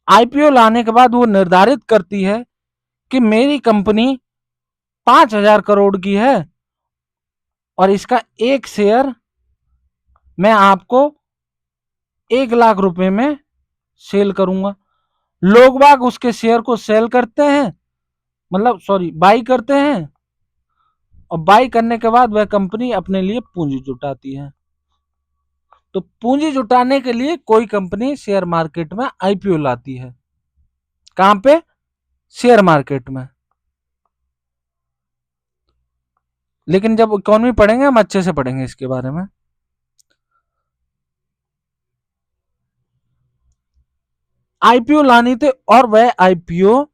आईपीओ लाने के बाद वो निर्धारित करती है कि मेरी कंपनी 5,000 करोड़ की है और इसका एक शेयर मैं आपको 1,00,000 रुपए में सेल करूंगा। लोग बाग उसके शेयर को सेल करते हैं, मतलब सॉरी बाई करते हैं, और बाई करने के बाद वह कंपनी अपने लिए पूंजी जुटाती है। तो पूंजी जुटाने के लिए कोई कंपनी शेयर मार्केट में आईपीओ लाती है। कहां पे? शेयर मार्केट में। लेकिन जब इकोनॉमी पढ़ेंगे हम अच्छे से पढ़ेंगे इसके बारे में। आईपीओ लानी थी और वह आईपीओ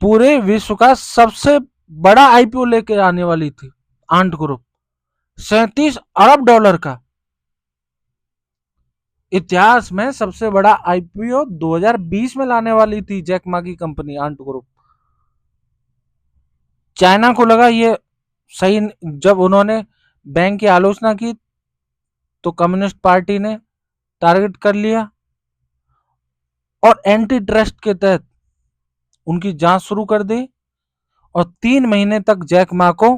पूरे विश्व का सबसे बड़ा आईपीओ लेकर आने वाली थी। आंट ग्रुप 37 अरब डॉलर का इतिहास में सबसे बड़ा आईपीओ 2020 में लाने वाली थी जैक मा की कंपनी आंट ग्रुप। चाइना को लगा ये सही, जब उन्होंने बैंक की आलोचना की तो कम्युनिस्ट पार्टी ने टारगेट कर लिया और एंटी ट्रस्ट के तहत उनकी जांच शुरू कर दी और 3 महीने तक जैक मा को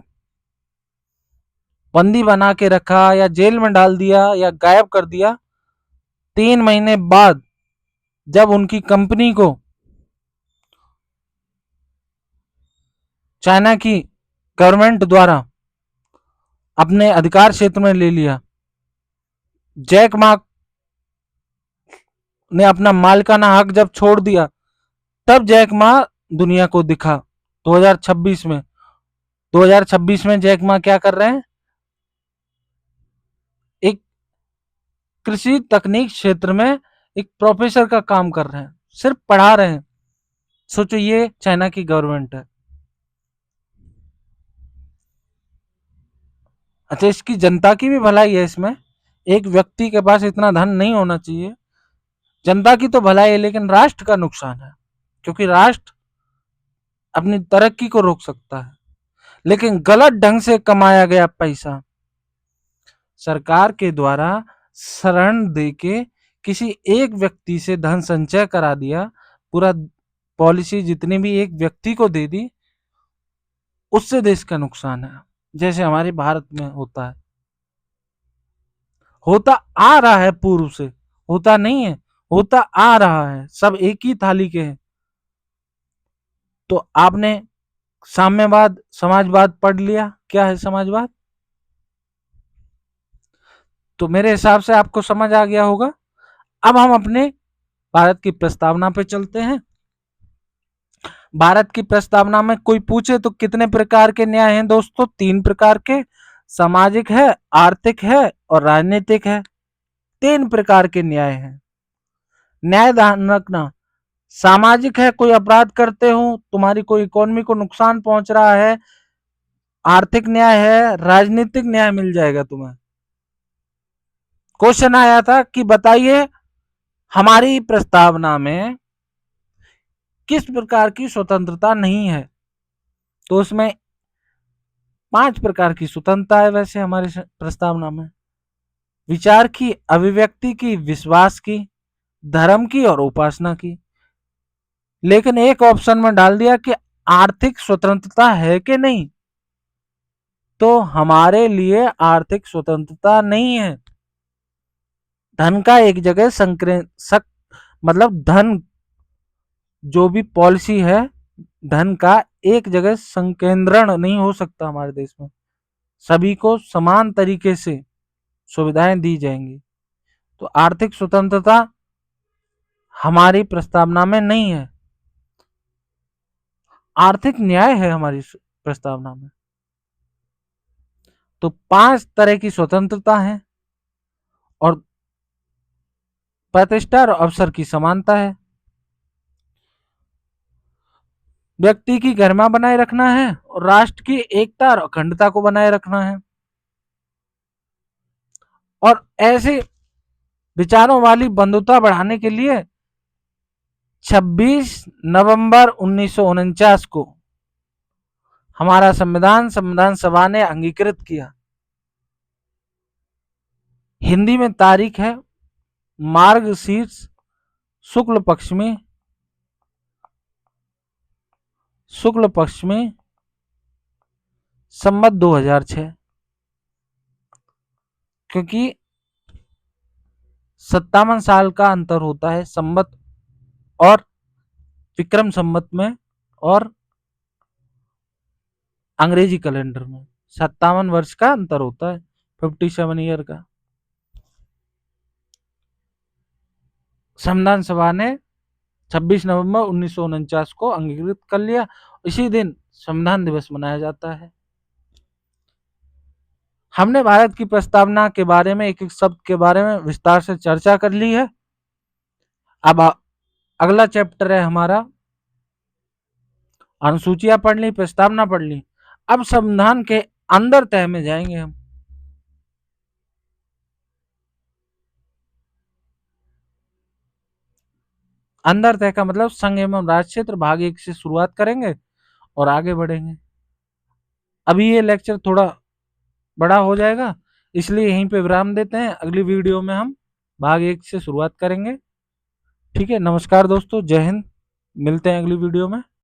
बंदी बना के रखा या जेल में डाल दिया या गायब कर दिया। 3 महीने बाद जब उनकी कंपनी को चाइना की गवर्नमेंट द्वारा अपने अधिकार क्षेत्र में ले लिया, जैक मा ने अपना मालिकाना हक जब छोड़ दिया, तब जैक मा दुनिया को दिखा 2026 में। 2026 में जैक मा क्या कर रहे हैं? एक कृषि तकनीक क्षेत्र में एक प्रोफेसर का काम कर रहे हैं, सिर्फ पढ़ा रहे हैं। सोचो ये चाइना की गवर्नमेंट है। अच्छा, इसकी जनता की भी भलाई है इसमें। एक व्यक्ति के पास इतना धन नहीं होना चाहिए। जनता की तो भलाई है लेकिन राष्ट्र का नुकसान है, क्योंकि राष्ट्र अपनी तरक्की को रोक सकता है। लेकिन गलत ढंग से कमाया गया पैसा सरकार के द्वारा शरण देके किसी एक व्यक्ति से धन संचय करा दिया, पूरा पॉलिसी जितनी भी एक व्यक्ति को दे दी, उससे देश का नुकसान है। जैसे हमारे भारत में होता है, होता आ रहा है पूर्व से, होता नहीं है, होता आ रहा है। सब एक ही थाली के हैं। तो आपने साम्यवाद समाजवाद पढ़ लिया, क्या है समाजवाद? तो मेरे हिसाब से आपको समझ आ गया होगा। अब हम अपने भारत की प्रस्तावना पे चलते हैं। भारत की प्रस्तावना में कोई पूछे तो कितने प्रकार के न्याय हैं दोस्तों? 3 प्रकार के। सामाजिक है, आर्थिक है और राजनीतिक है। 3 प्रकार के न्याय हैं। न्याय ध्यान रखना, सामाजिक है कोई अपराध करते हो, तुम्हारी कोई इकोनॉमी को नुकसान पहुंच रहा है। आर्थिक न्याय है, राजनीतिक न्याय मिल जाएगा तुम्हें। क्वेश्चन आया था कि बताइए हमारी प्रस्तावना में किस प्रकार की स्वतंत्रता नहीं है? तो उसमें 5 प्रकार की स्वतंत्रता है वैसे हमारी प्रस्तावना में। विचार की, अभिव्यक्ति की, विश्वास की, धर्म की और उपासना की। लेकिन एक ऑप्शन में डाल दिया कि आर्थिक स्वतंत्रता है कि नहीं। तो हमारे लिए आर्थिक स्वतंत्रता नहीं है। धन का एक जगह मतलब धन जो भी पॉलिसी है धन का एक जगह संकेंद्रण नहीं हो सकता हमारे देश में। सभी को समान तरीके से सुविधाएं दी जाएंगी। तो आर्थिक स्वतंत्रता हमारी प्रस्तावना में नहीं है, आर्थिक न्याय है हमारी प्रस्तावना में। तो 5 तरह की स्वतंत्रता है और प्रतिष्ठा और अवसर की समानता है। व्यक्ति की गरिमा बनाए रखना है और राष्ट्र की एकता और अखंडता को बनाए रखना है। और ऐसे विचारों वाली बंधुता बढ़ाने के लिए 26 नवंबर 1949 को हमारा संविधान सभा ने अंगीकृत किया। हिंदी में तारीख है मार्गशीर्ष शुक्ल पक्ष में संवत 2006, क्योंकि 57 साल का अंतर होता है संवत और विक्रम संवत में और अंग्रेजी कैलेंडर में 57 वर्ष का अंतर होता है, 57 ईयर का। संविधान सभा ने 26 नवंबर 1949 को अंगीकृत कर लिया। इसी दिन संविधान दिवस मनाया जाता है। हमने भारत की प्रस्तावना के बारे में एक एक शब्द के बारे में विस्तार से चर्चा कर ली है। अब अगला चैप्टर है हमारा, अनुसूचियां पढ़ ली, प्रस्तावना पढ़ ली। अब संविधान के अंदर तह में जाएंगे हम। अंदर तय का मतलब संघ एवं राज्य क्षेत्र भाग 1 से शुरुआत करेंगे और आगे बढ़ेंगे। अभी ये लेक्चर थोड़ा बड़ा हो जाएगा, इसलिए यहीं पे विराम देते हैं। अगली वीडियो में हम भाग 1 से शुरुआत करेंगे। ठीक है, नमस्कार दोस्तों, जय हिंद। मिलते हैं अगली वीडियो में।